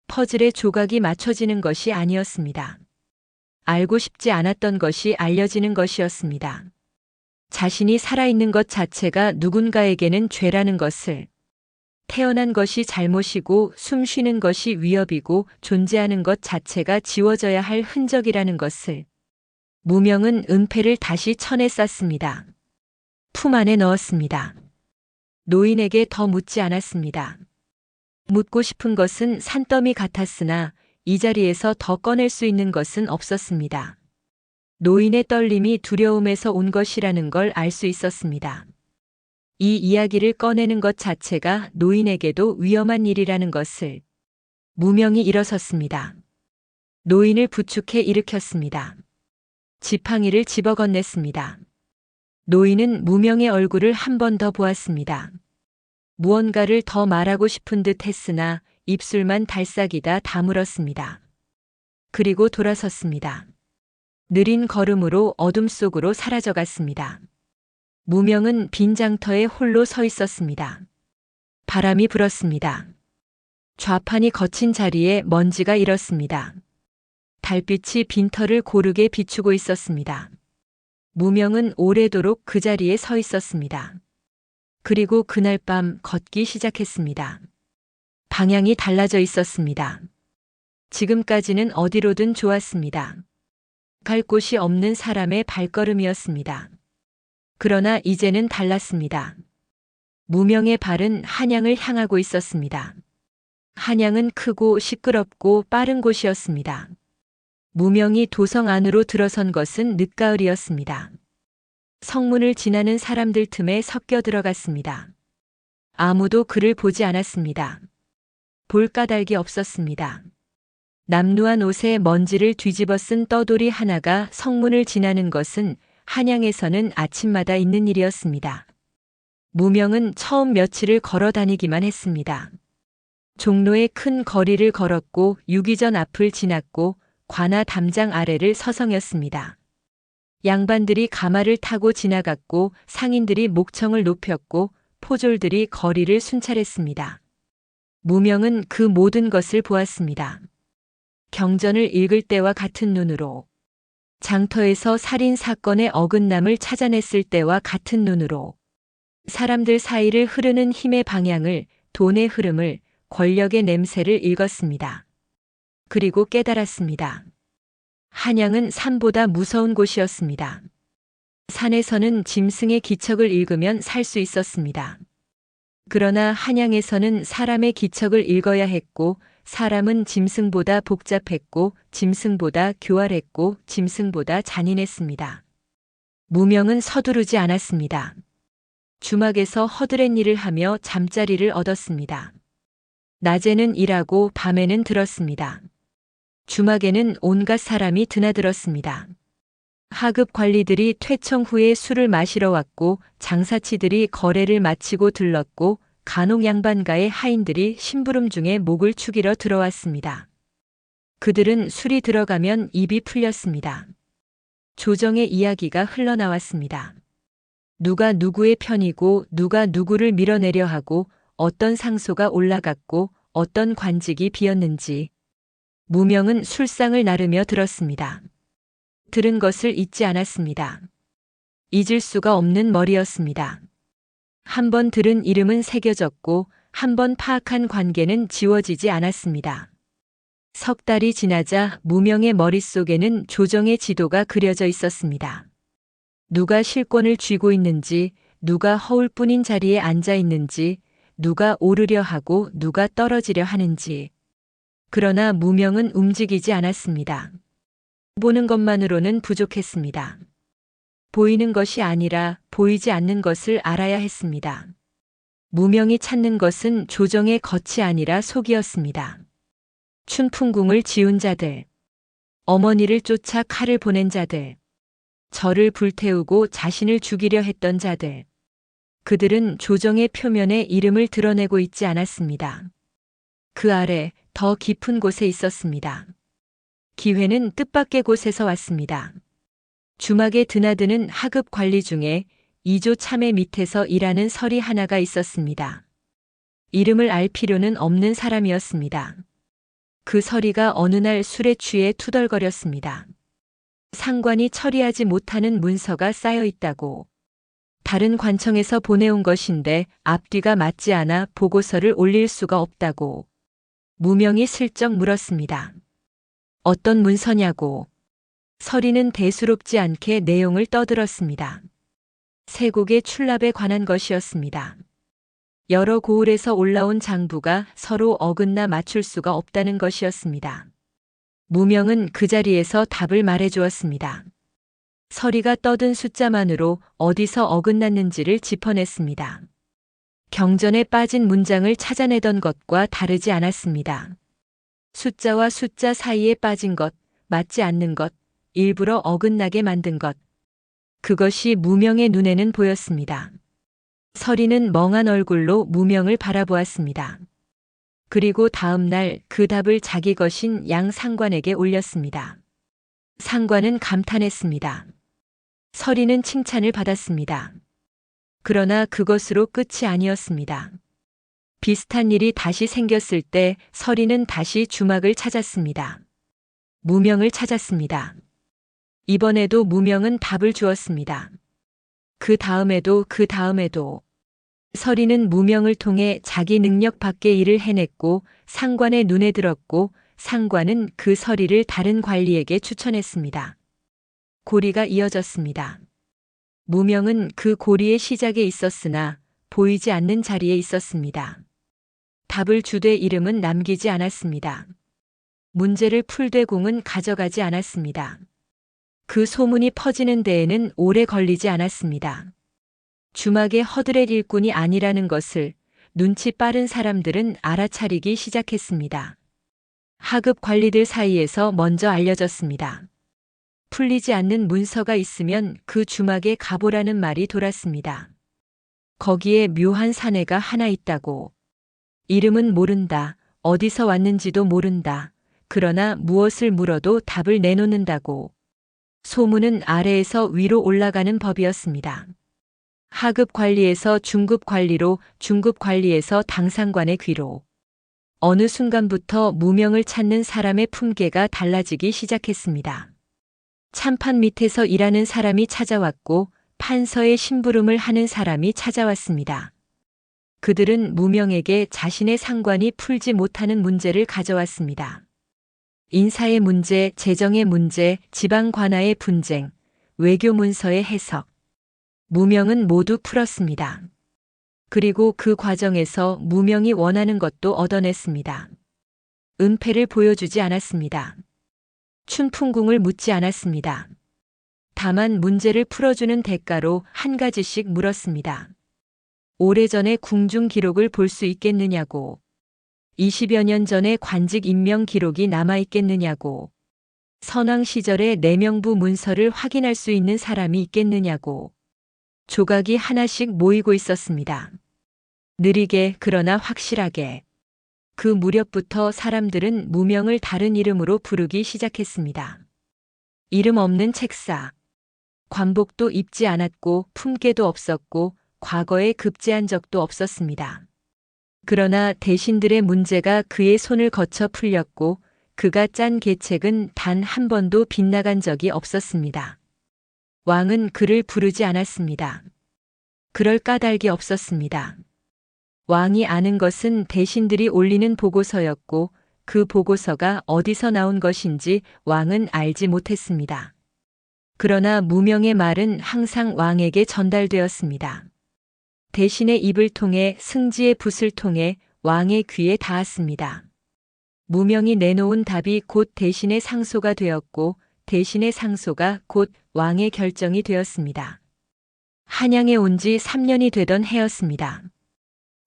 퍼즐의 조각이 맞춰지는 것이 아니었습니다. 알고 싶지 않았던 것이 알려지는 것이었습니다. 자신이 살아있는 것 자체가 누군가에게는 죄라는 것을, 태어난 것이 잘못이고 숨 쉬는 것이 위협이고 존재하는 것 자체가 지워져야 할 흔적이라는 것을, 무명은 은패를 다시 천에 쌌습니다. 품 안에 넣었습니다. 노인에게 더 묻지 않았습니다. 묻고 싶은 것은 산더미 같았으나 이 자리에서 더 꺼낼 수 있는 것은 없었습니다. 노인의 떨림이 두려움에서 온 것이라는 걸 알 수 있었습니다. 이 이야기를 꺼내는 것 자체가 노인에게도 위험한 일이라는 것을. 무명이 일어섰습니다. 노인을 부축해 일으켰습니다. 지팡이를 집어 건넸습니다. 노인은 무명의 얼굴을 한 번 더 보았습니다. 무언가를 더 말하고 싶은 듯 했으나 입술만 달싹이다 다물었습니다. 그리고 돌아섰습니다. 느린 걸음으로 어둠 속으로 사라져갔습니다. 무명은 빈 장터에 홀로 서 있었습니다. 바람이 불었습니다. 좌판이 거친 자리에 먼지가 일었습니다. 달빛이 빈터를 고르게 비추고 있었습니다. 무명은 오래도록 그 자리에 서 있었습니다. 그리고 그날 밤 걷기 시작했습니다. 방향이 달라져 있었습니다. 지금까지는 어디로든 좋았습니다. 갈 곳이 없는 사람의 발걸음이었습니다. 그러나 이제는 달랐습니다. 무명의 발은 한양을 향하고 있었습니다. 한양은 크고 시끄럽고 빠른 곳이었습니다. 무명이 도성 안으로 들어선 것은 늦가을이었습니다. 성문을 지나는 사람들 틈에 섞여 들어갔습니다. 아무도 그를 보지 않았습니다. 볼 까닭이 없었습니다. 남루한 옷에 먼지를 뒤집어 쓴 떠돌이 하나가 성문을 지나는 것은 한양에서는 아침마다 있는 일이었습니다. 무명은 처음 며칠을 걸어 다니기만 했습니다. 종로의 큰 거리를 걸었고 유기전 앞을 지났고 관아 담장 아래를 서성였습니다. 양반들이 가마를 타고 지나갔고 상인들이 목청을 높였고 포졸들이 거리를 순찰했습니다. 무명은 그 모든 것을 보았습니다. 경전을 읽을 때와 같은 눈으로, 장터에서 살인 사건의 어긋남을 찾아냈을 때와 같은 눈으로, 사람들 사이를 흐르는 힘의 방향을, 돈의 흐름을, 권력의 냄새를 읽었습니다. 그리고 깨달았습니다. 한양은 산보다 무서운 곳이었습니다. 산에서는 짐승의 기척을 읽으면 살 수 있었습니다. 그러나 한양에서는 사람의 기척을 읽어야 했고 사람은 짐승보다 복잡했고 짐승보다 교활했고 짐승보다 잔인했습니다. 무명은 서두르지 않았습니다. 주막에서 허드렛 일을 하며 잠자리를 얻었습니다. 낮에는 일하고 밤에는 들었습니다. 주막에는 온갖 사람이 드나들었습니다. 하급 관리들이 퇴청 후에 술을 마시러 왔고 장사치들이 거래를 마치고 들렀고 간혹 양반가의 하인들이 심부름 중에 목을 축이러 들어왔습니다. 그들은 술이 들어가면 입이 풀렸습니다. 조정의 이야기가 흘러나왔습니다. 누가 누구의 편이고 누가 누구를 밀어내려 하고 어떤 상소가 올라갔고 어떤 관직이 비었는지. 무명은 술상을 나르며 들었습니다. 들은 것을 잊지 않았습니다. 잊을 수가 없는 머리였습니다. 한 번 들은 이름은 새겨졌고 한 번 파악한 관계는 지워지지 않았습니다. 석 달이 지나자 무명의 머릿속에는 조정의 지도가 그려져 있었습니다. 누가 실권을 쥐고 있는지, 누가 허울뿐인 자리에 앉아 있는지, 누가 오르려 하고 누가 떨어지려 하는지. 그러나 무명은 움직이지 않았습니다. 보는 것만으로는 부족했습니다. 보이는 것이 아니라 보이지 않는 것을 알아야 했습니다. 무명이 찾는 것은 조정의 겉이 아니라 속이었습니다. 춘풍궁을 지운 자들, 어머니를 쫓아 칼을 보낸 자들, 저를 불태우고 자신을 죽이려 했던 자들. 그들은 조정의 표면에 이름을 드러내고 있지 않았습니다. 그 아래 더 깊은 곳에 있었습니다. 기회는 뜻밖의 곳에서 왔습니다. 주막에 드나드는 하급 관리 중에 2조 참외 밑에서 일하는 설이 하나가 있었습니다. 이름을 알 필요는 없는 사람이었습니다. 그 설이가 어느 날 술에 취해 투덜거렸습니다. 상관이 처리하지 못하는 문서가 쌓여 있다고. 다른 관청에서 보내온 것인데 앞뒤가 맞지 않아 보고서를 올릴 수가 없다고. 무명이 슬쩍 물었습니다. 어떤 문서냐고. 설이는 대수롭지 않게 내용을 떠들었습니다. 세곡의 출납에 관한 것이었습니다. 여러 고을에서 올라온 장부가 서로 어긋나 맞출 수가 없다는 것이었습니다. 무명은 그 자리에서 답을 말해 주었습니다. 설이가 떠든 숫자만으로 어디서 어긋났는지를 짚어냈습니다. 경전에 빠진 문장을 찾아내던 것과 다르지 않았습니다. 숫자와 숫자 사이에 빠진 것, 맞지 않는 것, 일부러 어긋나게 만든 것. 그것이 무명의 눈에는 보였습니다. 설이는 멍한 얼굴로 무명을 바라보았습니다. 그리고 다음 날 그 답을 자기 것인 양 상관에게 올렸습니다. 상관은 감탄했습니다. 설이는 칭찬을 받았습니다. 그러나 그것으로 끝이 아니었습니다. 비슷한 일이 다시 생겼을 때 설이는 다시 주막을 찾았습니다. 무명을 찾았습니다. 이번에도 무명은 답을 주었습니다. 그 다음에도 설이는 무명을 통해 자기 능력 밖의 일을 해냈고 상관의 눈에 들었고 상관은 그 설이를 다른 관리에게 추천했습니다. 고리가 이어졌습니다. 무명은 그 고리의 시작에 있었으나 보이지 않는 자리에 있었습니다. 답을 주되 이름은 남기지 않았습니다. 문제를 풀되 공은 가져가지 않았습니다. 그 소문이 퍼지는 데에는 오래 걸리지 않았습니다. 주막의 허드렛 일꾼이 아니라는 것을 눈치 빠른 사람들은 알아차리기 시작했습니다. 하급 관리들 사이에서 먼저 알려졌습니다. 풀리지 않는 문서가 있으면 그 주막에 가보라는 말이 돌았습니다. 거기에 묘한 사내가 하나 있다고. 이름은 모른다. 어디서 왔는지도 모른다. 그러나 무엇을 물어도 답을 내놓는다고. 소문은 아래에서 위로 올라가는 법이었습니다. 하급 관리에서 중급 관리로, 중급 관리에서 당상관의 귀로. 어느 순간부터 무명을 찾는 사람의 품계가 달라지기 시작했습니다. 참판 밑에서 일하는 사람이 찾아왔고 판서의 심부름을 하는 사람이 찾아왔습니다. 그들은 무명에게 자신의 상관이 풀지 못하는 문제를 가져왔습니다. 인사의 문제, 재정의 문제, 지방 관아의 분쟁, 외교 문서의 해석. 무명은 모두 풀었습니다. 그리고 그 과정에서 무명이 원하는 것도 얻어냈습니다. 은폐를 보여주지 않았습니다. 춘풍궁을 묻지 않았습니다. 다만 문제를 풀어주는 대가로 한 가지씩 물었습니다. 오래전의 궁중 기록을 볼 수 있겠느냐고. 20여 년 전의 관직 임명 기록이 남아있겠느냐고. 선왕 시절의 내명부 문서를 확인할 수 있는 사람이 있겠느냐고. 조각이 하나씩 모이고 있었습니다. 느리게 그러나 확실하게. 그 무렵부터 사람들은 무명을 다른 이름으로 부르기 시작했습니다. 이름 없는 책사. 관복도 입지 않았고 품계도 없었고 과거에 급제한 적도 없었습니다. 그러나 대신들의 문제가 그의 손을 거쳐 풀렸고 그가 짠 계책은 단 한 번도 빗나간 적이 없었습니다. 왕은 그를 부르지 않았습니다. 그럴 까닭이 없었습니다. 왕이 아는 것은 대신들이 올리는 보고서였고 그 보고서가 어디서 나온 것인지 왕은 알지 못했습니다. 그러나 무명의 말은 항상 왕에게 전달되었습니다. 대신의 입을 통해 승지의 붓을 통해 왕의 귀에 닿았습니다. 무명이 내놓은 답이 곧 대신의 상소가 되었고 대신의 상소가 곧 왕의 결정이 되었습니다. 한양에 온 지 3년이 되던 해였습니다.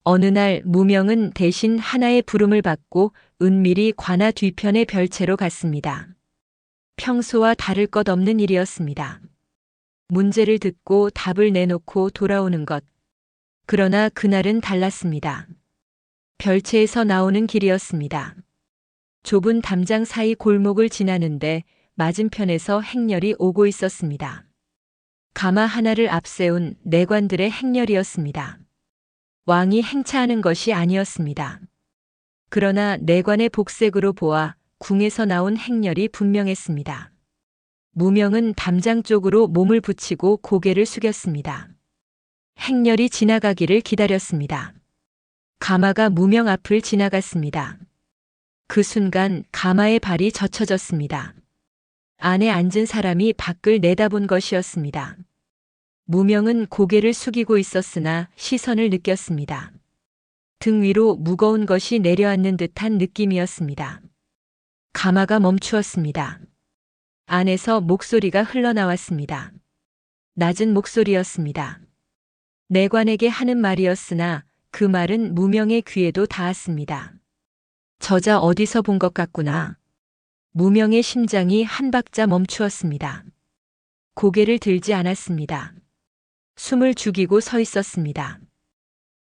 어느 날 무명은 대신 하나의 부름을 받고 은밀히 관아 뒤편의 별채로 갔습니다. 평소와 다를 것 없는 일이었습니다. 문제를 듣고 답을 내놓고 돌아오는 것. 그러나 그날은 달랐습니다. 별채에서 나오는 길이었습니다. 좁은 담장 사이 골목을 지나는데 맞은편에서 행렬이 오고 있었습니다. 가마 하나를 앞세운 내관들의 행렬이었습니다. 왕이 행차하는 것이 아니었습니다. 그러나 내관의 복색으로 보아 궁에서 나온 행렬이 분명했습니다. 무명은 담장 쪽으로 몸을 붙이고 고개를 숙였습니다. 행렬이 지나가기를 기다렸습니다. 가마가 무명 앞을 지나갔습니다. 그 순간 가마의 발이 젖혀졌습니다. 안에 앉은 사람이 밖을 내다본 것이었습니다. 무명은 고개를 숙이고 있었으나 시선을 느꼈습니다. 등 위로 무거운 것이 내려앉는 듯한 느낌이었습니다. 가마가 멈추었습니다. 안에서 목소리가 흘러나왔습니다. 낮은 목소리였습니다. 내관에게 하는 말이었으나 그 말은 무명의 귀에도 닿았습니다. 저자 어디서 본 것 같구나. 무명의 심장이 한 박자 멈추었습니다. 고개를 들지 않았습니다. 숨을 죽이고 서 있었습니다.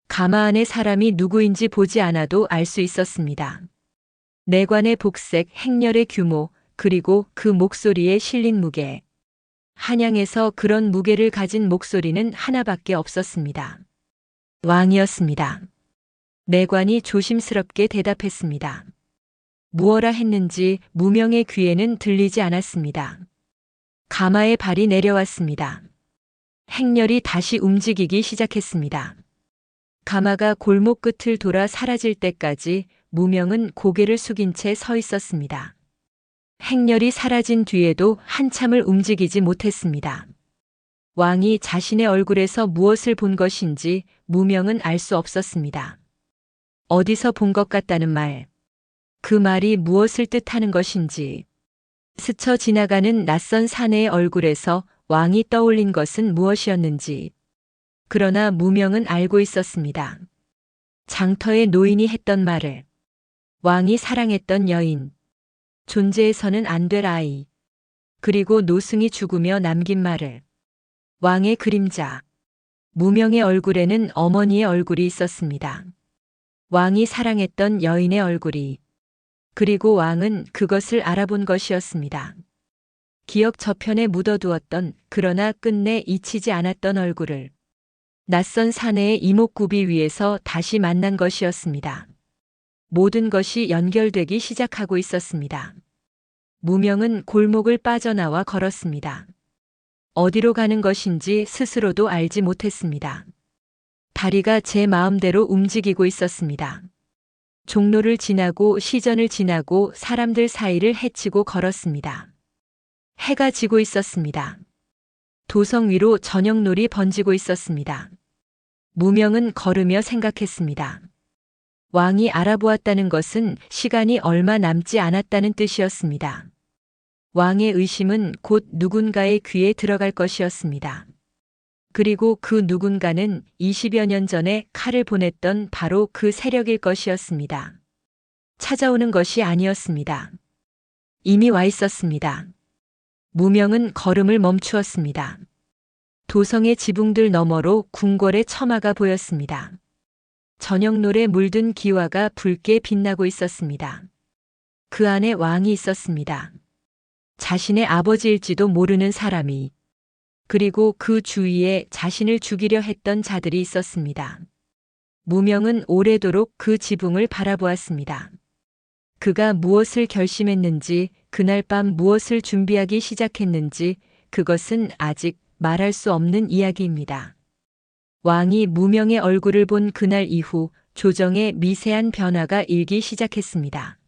가마 안에 사람이 누구인지 보지 않아도 알 수 있었습니다. 내관의 복색, 행렬의 규모, 그리고 그 목소리에 실린 무게. 한양에서 그런 무게를 가진 목소리는 하나밖에 없었습니다. 왕이었습니다. 내관이 조심스럽게 대답했습니다. 무엇라 했는지 무명의 귀에는 들리지 않았습니다. 가마의 발이 내려왔습니다. 행렬이 다시 움직이기 시작했습니다. 가마가 골목 끝을 돌아 사라질 때까지 무명은 고개를 숙인 채 서 있었습니다. 행렬이 사라진 뒤에도 한참을 움직이지 못했습니다. 왕이 자신의 얼굴에서 무엇을 본 것인지 무명은 알 수 없었습니다. 어디서 본 것 같다는 말, 그 말이 무엇을 뜻하는 것인지, 스쳐 지나가는 낯선 사내의 얼굴에서 왕이 떠올린 것은 무엇이었는지. 그러나 무명은 알고 있었습니다. 장터의 노인이 했던 말을, 왕이 사랑했던 여인, 존재해서는 안 될 아이, 그리고 노승이 죽으며 남긴 말을, 왕의 그림자. 무명의 얼굴에는 어머니의 얼굴이 있었습니다. 왕이 사랑했던 여인의 얼굴이. 그리고 왕은 그것을 알아본 것이었습니다. 기억 저편에 묻어두었던 그러나 끝내 잊히지 않았던 얼굴을 낯선 사내의 이목구비 위에서 다시 만난 것이었습니다. 모든 것이 연결되기 시작하고 있었습니다. 무명은 골목을 빠져나와 걸었습니다. 어디로 가는 것인지 스스로도 알지 못했습니다. 다리가 제 마음대로 움직이고 있었습니다. 종로를 지나고 시전을 지나고 사람들 사이를 헤치고 걸었습니다. 해가 지고 있었습니다. 도성 위로 저녁놀이 번지고 있었습니다. 무명은 걸으며 생각했습니다. 왕이 알아보았다는 것은 시간이 얼마 남지 않았다는 뜻이었습니다. 왕의 의심은 곧 누군가의 귀에 들어갈 것이었습니다. 그리고 그 누군가는 20여 년 전에 칼을 보냈던 바로 그 세력일 것이었습니다. 찾아오는 것이 아니었습니다. 이미 와 있었습니다. 무명은 걸음을 멈추었습니다. 도성의 지붕들 너머로 궁궐의 처마가 보였습니다. 저녁노래 물든 기와가 붉게 빛나고 있었습니다. 그 안에 왕이 있었습니다. 자신의 아버지일지도 모르는 사람이. 그리고 그 주위에 자신을 죽이려 했던 자들이 있었습니다. 무명은 오래도록 그 지붕을 바라보았습니다. 그가 무엇을 결심했는지, 그날 밤 무엇을 준비하기 시작했는지, 그것은 아직 말할 수 없는 이야기입니다. 왕이 무명의 얼굴을 본 그날 이후 조정에 미세한 변화가 일기 시작했습니다.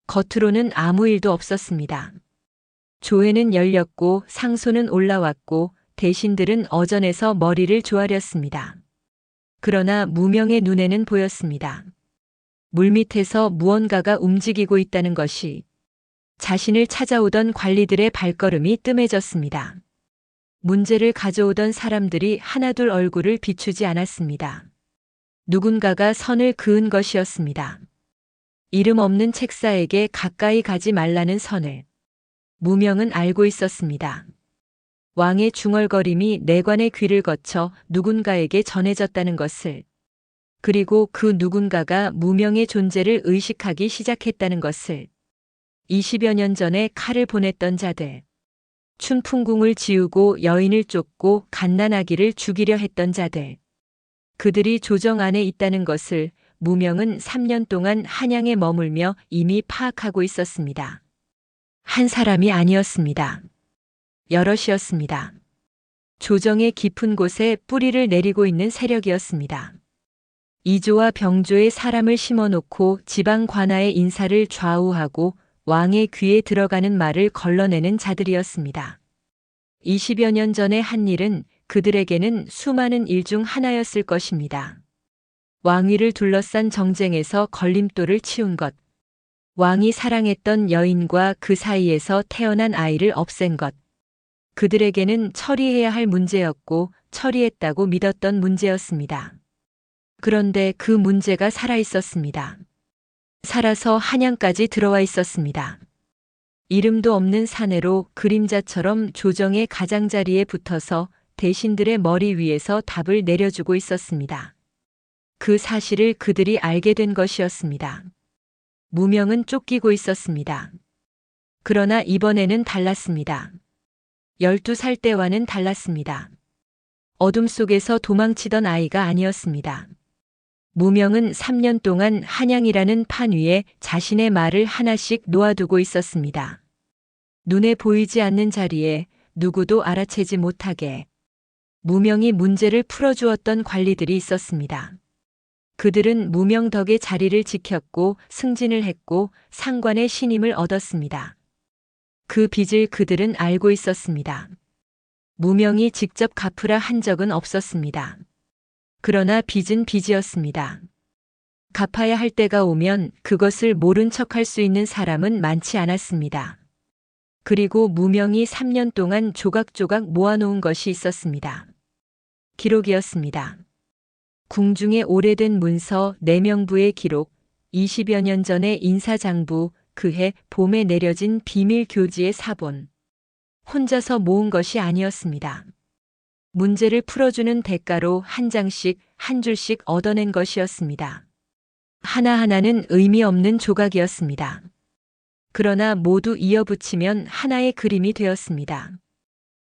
겉으로는 아무 일도 없었습니다. 조회는 열렸고 상소는 올라왔고 대신들은 어전에서 머리를 조아렸습니다. 그러나 무명의 눈에는 보였습니다. 물밑에서 무언가가 움직이고 있다는 것이. 자신을 찾아오던 관리들의 발걸음이 뜸해졌습니다. 문제를 가져오던 사람들이 하나둘 얼굴을 비추지 않았습니다. 누군가가 선을 그은 것이었습니다. 이름 없는 책사에게 가까이 가지 말라는 선을 무명은 알고 있었습니다. 왕의 중얼거림이 내관의 귀를 거쳐 누군가에게 전해졌다는 것을, 그리고 그 누군가가 무명의 존재를 의식하기 시작했다는 것을, 20여 년 전에 칼을 보냈던 자들, 춘풍궁을 지우고 여인을 쫓고 갓난아기를 죽이려 했던 자들, 그들이 조정 안에 있다는 것을 무명은 3년 동안 한양에 머물며 이미 파악하고 있었습니다. 한 사람이 아니었습니다. 여럿이었습니다. 조정의 깊은 곳에 뿌리를 내리고 있는 세력이었습니다. 이조와 병조에 사람을 심어놓고 지방 관아의 인사를 좌우하고 왕의 귀에 들어가는 말을 걸러내는 자들이었습니다. 20여 년 전의 한 일은 그들에게는 수많은 일 중 하나였을 것입니다. 왕위를 둘러싼 정쟁에서 걸림돌을 치운 것, 왕이 사랑했던 여인과 그 사이에서 태어난 아이를 없앤 것, 그들에게는 처리해야 할 문제였고 처리했다고 믿었던 문제였습니다. 그런데 그 문제가 살아 있었습니다. 살아서 한양까지 들어와 있었습니다. 이름도 없는 사내로 그림자처럼 조정의 가장자리에 붙어서 대신들의 머리 위에서 답을 내려주고 있었습니다. 그 사실을 그들이 알게 된 것이었습니다. 무명은 쫓기고 있었습니다. 그러나 이번에는 달랐습니다. 12살 때와는 달랐습니다. 어둠 속에서 도망치던 아이가 아니었습니다. 무명은 3년 동안 한양이라는 판 위에 자신의 말을 하나씩 놓아두고 있었습니다. 눈에 보이지 않는 자리에 누구도 알아채지 못하게 무명이 문제를 풀어주었던 관리들이 있었습니다. 그들은 무명 덕에 자리를 지켰고 승진을 했고 상관의 신임을 얻었습니다. 그 빚을 그들은 알고 있었습니다. 무명이 직접 갚으라 한 적은 없었습니다. 그러나 빚은 빚이었습니다. 갚아야 할 때가 오면 그것을 모른 척할 수 있는 사람은 많지 않았습니다. 그리고 무명이 3년 동안 조각조각 모아놓은 것이 있었습니다. 기록이었습니다. 궁중의 오래된 문서 내명부의 기록, 20여 년 전의 인사장부, 그해 봄에 내려진 비밀 교지의 사본. 혼자서 모은 것이 아니었습니다. 문제를 풀어주는 대가로 한 장씩, 한 줄씩 얻어낸 것이었습니다. 하나하나는 의미 없는 조각이었습니다. 그러나 모두 이어붙이면 하나의 그림이 되었습니다.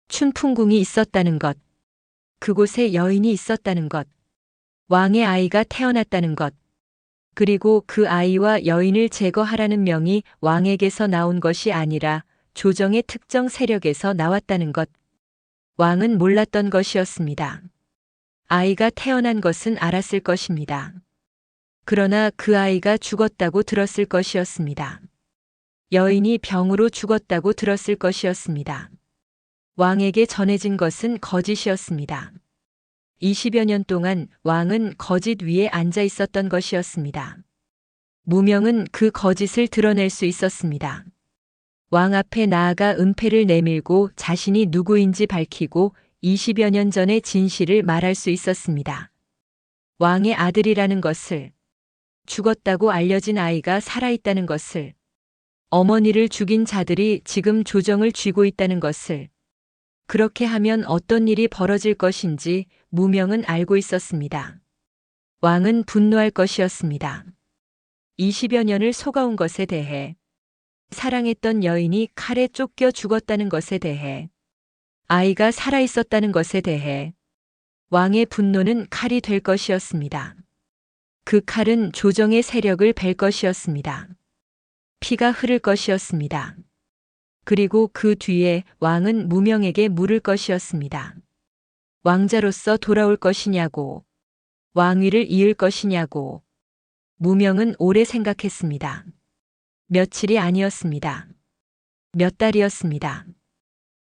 춘풍궁이 있었다는 것, 그곳에 여인이 있었다는 것, 왕의 아이가 태어났다는 것, 그리고 그 아이와 여인을 제거하라는 명이 왕에게서 나온 것이 아니라 조정의 특정 세력에서 나왔다는 것. 왕은 몰랐던 것이었습니다. 아이가 태어난 것은 알았을 것입니다. 그러나 그 아이가 죽었다고 들었을 것이었습니다. 여인이 병으로 죽었다고 들었을 것이었습니다. 왕에게 전해진 것은 거짓이었습니다. 20여 년 동안 왕은 거짓 위에 앉아 있었던 것이었습니다. 무명은 그 거짓을 드러낼 수 있었습니다. 왕 앞에 나아가 은폐를 내밀고 자신이 누구인지 밝히고 20여 년 전의 진실을 말할 수 있었습니다. 왕의 아들이라는 것을, 죽었다고 알려진 아이가 살아있다는 것을, 어머니를 죽인 자들이 지금 조정을 쥐고 있다는 것을, 그렇게 하면 어떤 일이 벌어질 것인지 무명은 알고 있었습니다. 왕은 분노할 것이었습니다. 20여 년을 속아온 것에 대해, 사랑했던 여인이 칼에 쫓겨 죽었다는 것에 대해, 아이가 살아있었다는 것에 대해 왕의 분노는 칼이 될 것이었습니다. 그 칼은 조정의 세력을 벨 것이었습니다. 피가 흐를 것이었습니다. 그리고 그 뒤에 왕은 무명에게 물을 것이었습니다. 왕자로서 돌아올 것이냐고, 왕위를 이을 것이냐고. 무명은 오래 생각했습니다. 며칠이 아니었습니다. 몇 달이었습니다.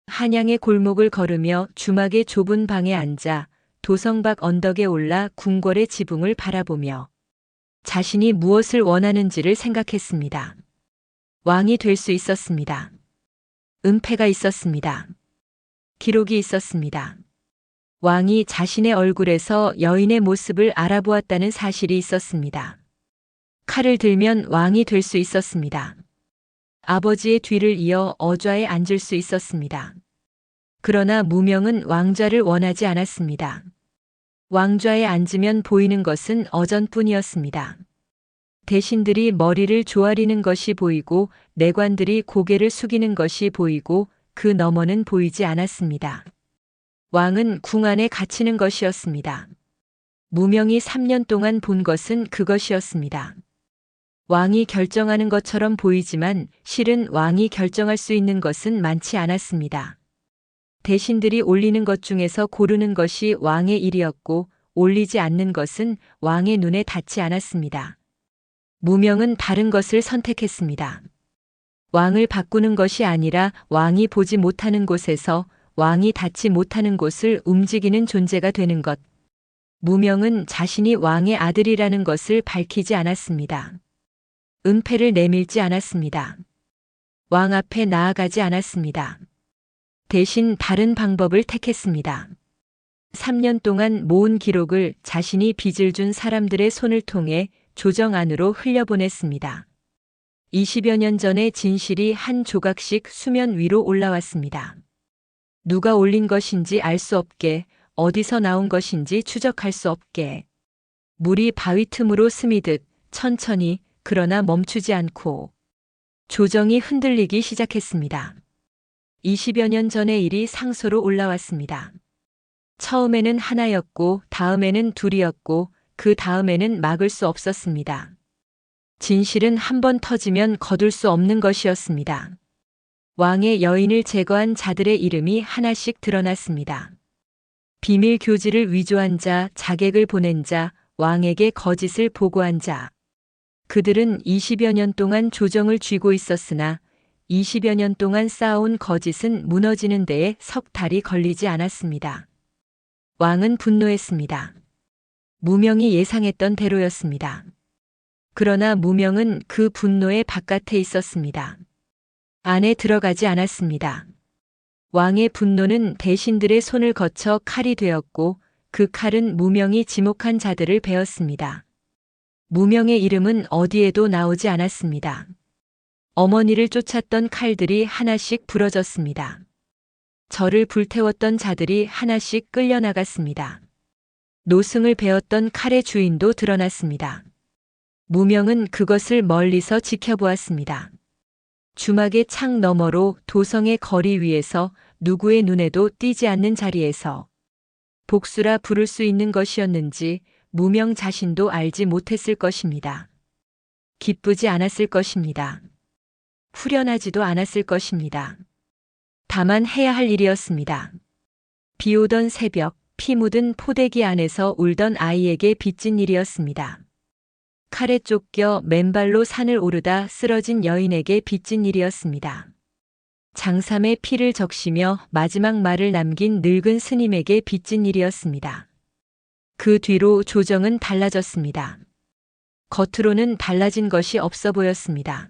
한양의 골목을 걸으며 주막의 좁은 방에 앉아 도성박 언덕에 올라 궁궐의 지붕을 바라보며 자신이 무엇을 원하는지를 생각했습니다. 왕이 될 수 있었습니다. 은폐가 있었습니다. 기록이 있었습니다. 왕이 자신의 얼굴에서 여인의 모습을 알아보았다는 사실이 있었습니다. 칼을 들면 왕이 될 수 있었습니다. 아버지의 뒤를 이어 어좌에 앉을 수 있었습니다. 그러나 무명은 왕좌를 원하지 않았습니다. 왕좌에 앉으면 보이는 것은 어전뿐이었습니다. 대신들이 머리를 조아리는 것이 보이고 내관들이 고개를 숙이는 것이 보이고 그 너머는 보이지 않았습니다. 왕은 궁 안에 갇히는 것이었습니다. 무명이 3년 동안 본 것은 그것이었습니다. 왕이 결정하는 것처럼 보이지만 실은 왕이 결정할 수 있는 것은 많지 않았습니다. 대신들이 올리는 것 중에서 고르는 것이 왕의 일이었고 올리지 않는 것은 왕의 눈에 닿지 않았습니다. 무명은 다른 것을 선택했습니다. 왕을 바꾸는 것이 아니라 왕이 보지 못하는 곳에서 왕이 닿지 못하는 곳을 움직이는 존재가 되는 것. 무명은 자신이 왕의 아들이라는 것을 밝히지 않았습니다. 은폐를 내밀지 않았습니다. 왕 앞에 나아가지 않았습니다. 대신 다른 방법을 택했습니다. 3년 동안 모은 기록을 자신이 빚을 준 사람들의 손을 통해 조정 안으로 흘려보냈습니다. 20여 년 전의 진실이 한 조각씩 수면 위로 올라왔습니다. 누가 올린 것인지 알 수 없게, 어디서 나온 것인지 추적할 수 없게. 물이 바위 틈으로 스미듯 천천히 그러나 멈추지 않고 조정이 흔들리기 시작했습니다. 20여 년 전의 일이 상소로 올라왔습니다. 처음에는 하나였고 다음에는 둘이었고 그 다음에는 막을 수 없었습니다. 진실은 한 번 터지면 거둘 수 없는 것이었습니다. 왕의 여인을 제거한 자들의 이름이 하나씩 드러났습니다. 비밀 교지를 위조한 자, 자객을 보낸 자, 왕에게 거짓을 보고한 자. 그들은 20여 년 동안 조정을 쥐고 있었으나 20여 년 동안 쌓아온 거짓은 무너지는 데에 석 달이 걸리지 않았습니다. 왕은 분노했습니다. 무명이 예상했던 대로였습니다. 그러나 무명은 그 분노의 바깥에 있었습니다. 안에 들어가지 않았습니다. 왕의 분노는 대신들의 손을 거쳐 칼이 되었고 그 칼은 무명이 지목한 자들을 베었습니다. 무명의 이름은 어디에도 나오지 않았습니다. 어머니를 쫓았던 칼들이 하나씩 부러졌습니다. 저를 불태웠던 자들이 하나씩 끌려나갔습니다. 노승을 베었던 칼의 주인도 드러났습니다. 무명은 그것을 멀리서 지켜보았습니다. 주막의 창 너머로 도성의 거리 위에서 누구의 눈에도 띄지 않는 자리에서 복수라 부를 수 있는 것이었는지 무명 자신도 알지 못했을 것입니다. 기쁘지 않았을 것입니다. 후련하지도 않았을 것입니다. 다만 해야 할 일이었습니다. 비 오던 새벽, 피 묻은 포대기 안에서 울던 아이에게 빚진 일이었습니다. 칼에 쫓겨 맨발로 산을 오르다 쓰러진 여인에게 빚진 일이었습니다. 장삼의 피를 적시며 마지막 말을 남긴 늙은 스님에게 빚진 일이었습니다. 그 뒤로 조정은 달라졌습니다. 겉으로는 달라진 것이 없어 보였습니다.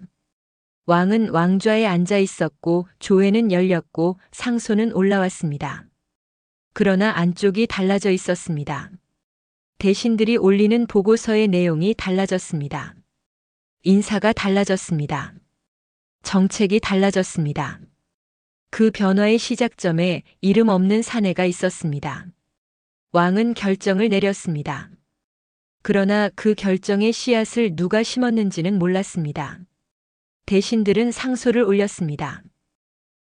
왕은 왕좌에 앉아 있었고 조회는 열렸고 상소는 올라왔습니다. 그러나 안쪽이 달라져 있었습니다. 대신들이 올리는 보고서의 내용이 달라졌습니다. 인사가 달라졌습니다. 정책이 달라졌습니다. 그 변화의 시작점에 이름 없는 사내가 있었습니다. 왕은 결정을 내렸습니다. 그러나 그 결정의 씨앗을 누가 심었는지는 몰랐습니다. 대신들은 상소를 올렸습니다.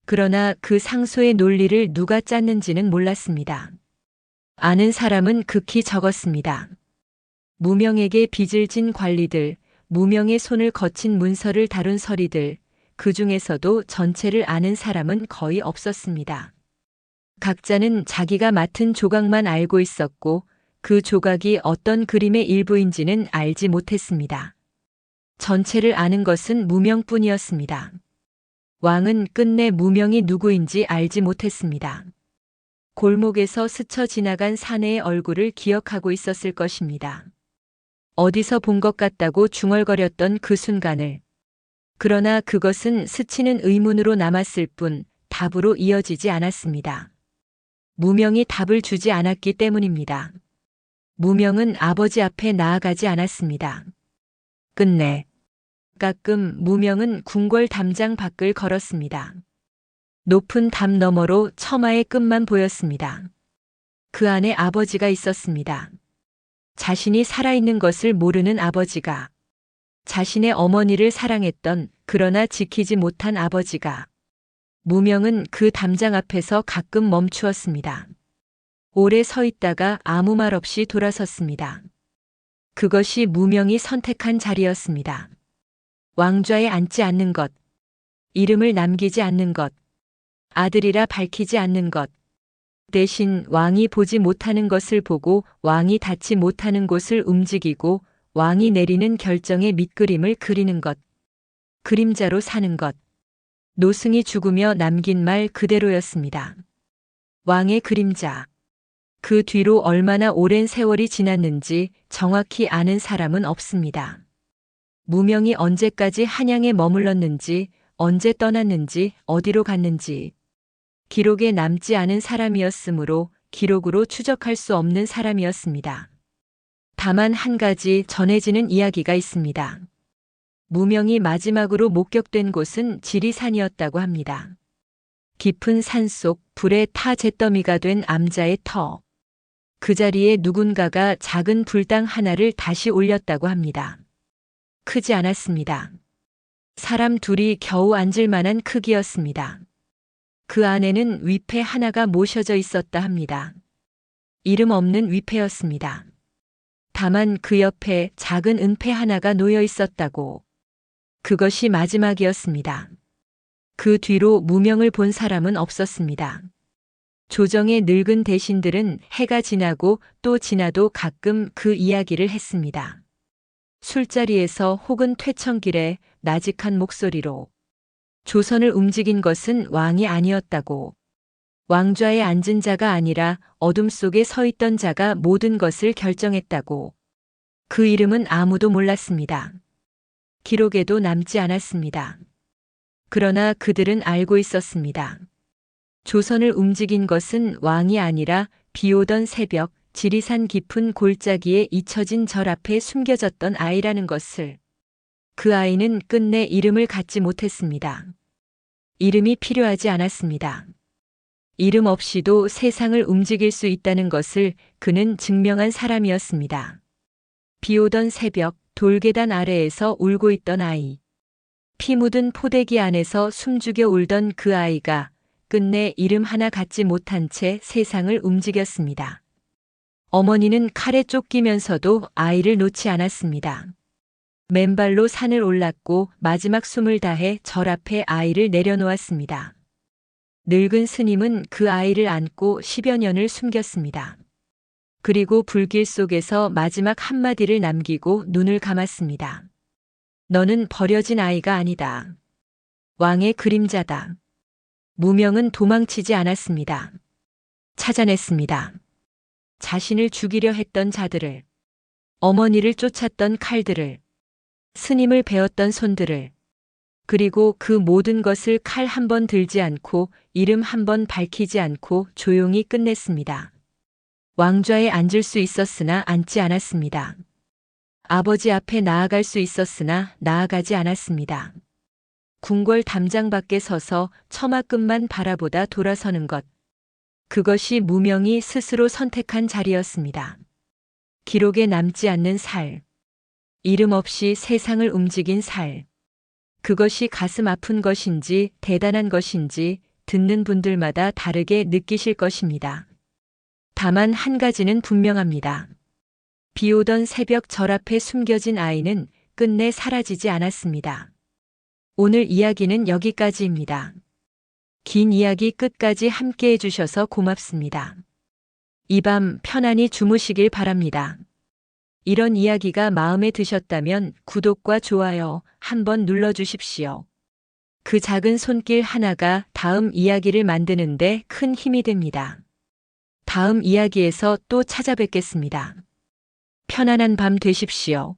그러나 그 상소의 논리를 누가 짰는지는 몰랐습니다. 아는 사람은 극히 적었습니다. 무명에게 빚을 진 관리들, 무명의 손을 거친 문서를 다룬 서리들, 그 중에서도 전체를 아는 사람은 거의 없었습니다. 각자는 자기가 맡은 조각만 알고 있었고 그 조각이 어떤 그림의 일부인지는 알지 못했습니다. 전체를 아는 것은 무명뿐이었습니다. 왕은 끝내 무명이 누구인지 알지 못했습니다. 골목에서 스쳐 지나간 사내의 얼굴을 기억하고 있었을 것입니다. 어디서 본 것 같다고 중얼거렸던 그 순간을. 그러나 그것은 스치는 의문으로 남았을 뿐 답으로 이어지지 않았습니다. 무명이 답을 주지 않았기 때문입니다. 무명은 아버지 앞에 나아가지 않았습니다. 끝내 가끔 무명은 궁궐 담장 밖을 걸었습니다. 높은 담 너머로 처마의 끝만 보였습니다. 그 안에 아버지가 있었습니다. 자신이 살아있는 것을 모르는 아버지가, 자신의 어머니를 사랑했던 그러나 지키지 못한 아버지가. 무명은 그 담장 앞에서 가끔 멈추었습니다. 오래 서 있다가 아무 말 없이 돌아섰습니다. 그것이 무명이 선택한 자리였습니다. 왕좌에 앉지 않는 것, 이름을 남기지 않는 것, 아들이라 밝히지 않는 것, 대신 왕이 보지 못하는 것을 보고 왕이 닿지 못하는 곳을 움직이고 왕이 내리는 결정의 밑그림을 그리는 것, 그림자로 사는 것. 노승이 죽으며 남긴 말 그대로였습니다. 왕의 그림자. 그 뒤로 얼마나 오랜 세월이 지났는지 정확히 아는 사람은 없습니다. 무명이 언제까지 한양에 머물렀는지, 언제 떠났는지, 어디로 갔는지. 기록에 남지 않은 사람이었으므로 기록으로 추적할 수 없는 사람이었습니다. 다만 한 가지 전해지는 이야기가 있습니다. 무명이 마지막으로 목격된 곳은 지리산이었다고 합니다. 깊은 산속 불에 타 잿더미가 된 암자의 터. 그 자리에 누군가가 작은 불당 하나를 다시 올렸다고 합니다. 크지 않았습니다. 사람 둘이 겨우 앉을 만한 크기였습니다. 그 안에는 위패 하나가 모셔져 있었다 합니다. 이름 없는 위패였습니다. 다만 그 옆에 작은 은패 하나가 놓여 있었다고. 그것이 마지막이었습니다. 그 뒤로 무명을 본 사람은 없었습니다. 조정의 늙은 대신들은 해가 지나고 또 지나도 가끔 그 이야기를 했습니다. 술자리에서 혹은 퇴청길에 나직한 목소리로 조선을 움직인 것은 왕이 아니었다고. 왕좌에 앉은 자가 아니라 어둠 속에 서 있던 자가 모든 것을 결정했다고. 그 이름은 아무도 몰랐습니다. 기록에도 남지 않았습니다. 그러나 그들은 알고 있었습니다. 조선을 움직인 것은 왕이 아니라 비 오던 새벽 지리산 깊은 골짜기에 잊혀진 절 앞에 숨겨졌던 아이라는 것을. 그 아이는 끝내 이름을 갖지 못했습니다. 이름이 필요하지 않았습니다. 이름 없이도 세상을 움직일 수 있다는 것을 그는 증명한 사람이었습니다. 비 오던 새벽 돌계단 아래에서 울고 있던 아이. 피 묻은 포대기 안에서 숨죽여 울던 그 아이가 끝내 이름 하나 갖지 못한 채 세상을 움직였습니다. 어머니는 칼에 쫓기면서도 아이를 놓지 않았습니다. 맨발로 산을 올랐고 마지막 숨을 다해 절 앞에 아이를 내려놓았습니다. 늙은 스님은 그 아이를 안고 10여 년을 숨겼습니다. 그리고 불길 속에서 마지막 한마디를 남기고 눈을 감았습니다. 너는 버려진 아이가 아니다. 왕의 그림자다. 무명은 도망치지 않았습니다. 찾아냈습니다. 자신을 죽이려 했던 자들을, 어머니를 쫓았던 칼들을, 스님을 베었던 손들을, 그리고 그 모든 것을 칼 한 번 들지 않고 이름 한 번 밝히지 않고 조용히 끝냈습니다. 왕좌에 앉을 수 있었으나 앉지 않았습니다. 아버지 앞에 나아갈 수 있었으나 나아가지 않았습니다. 궁궐 담장 밖에 서서 처마 끝만 바라보다 돌아서는 것. 그것이 무명이 스스로 선택한 자리였습니다. 기록에 남지 않는 살. 이름 없이 세상을 움직인 살. 그것이 가슴 아픈 것인지 대단한 것인지 듣는 분들마다 다르게 느끼실 것입니다. 다만 한 가지는 분명합니다. 비 오던 새벽 절 앞에 숨겨진 아이는 끝내 사라지지 않았습니다. 오늘 이야기는 여기까지입니다. 긴 이야기 끝까지 함께 해주셔서 고맙습니다. 이 밤 편안히 주무시길 바랍니다. 이런 이야기가 마음에 드셨다면 구독과 좋아요 한번 눌러주십시오. 그 작은 손길 하나가 다음 이야기를 만드는데 큰 힘이 됩니다. 다음 이야기에서 또 찾아뵙겠습니다. 편안한 밤 되십시오.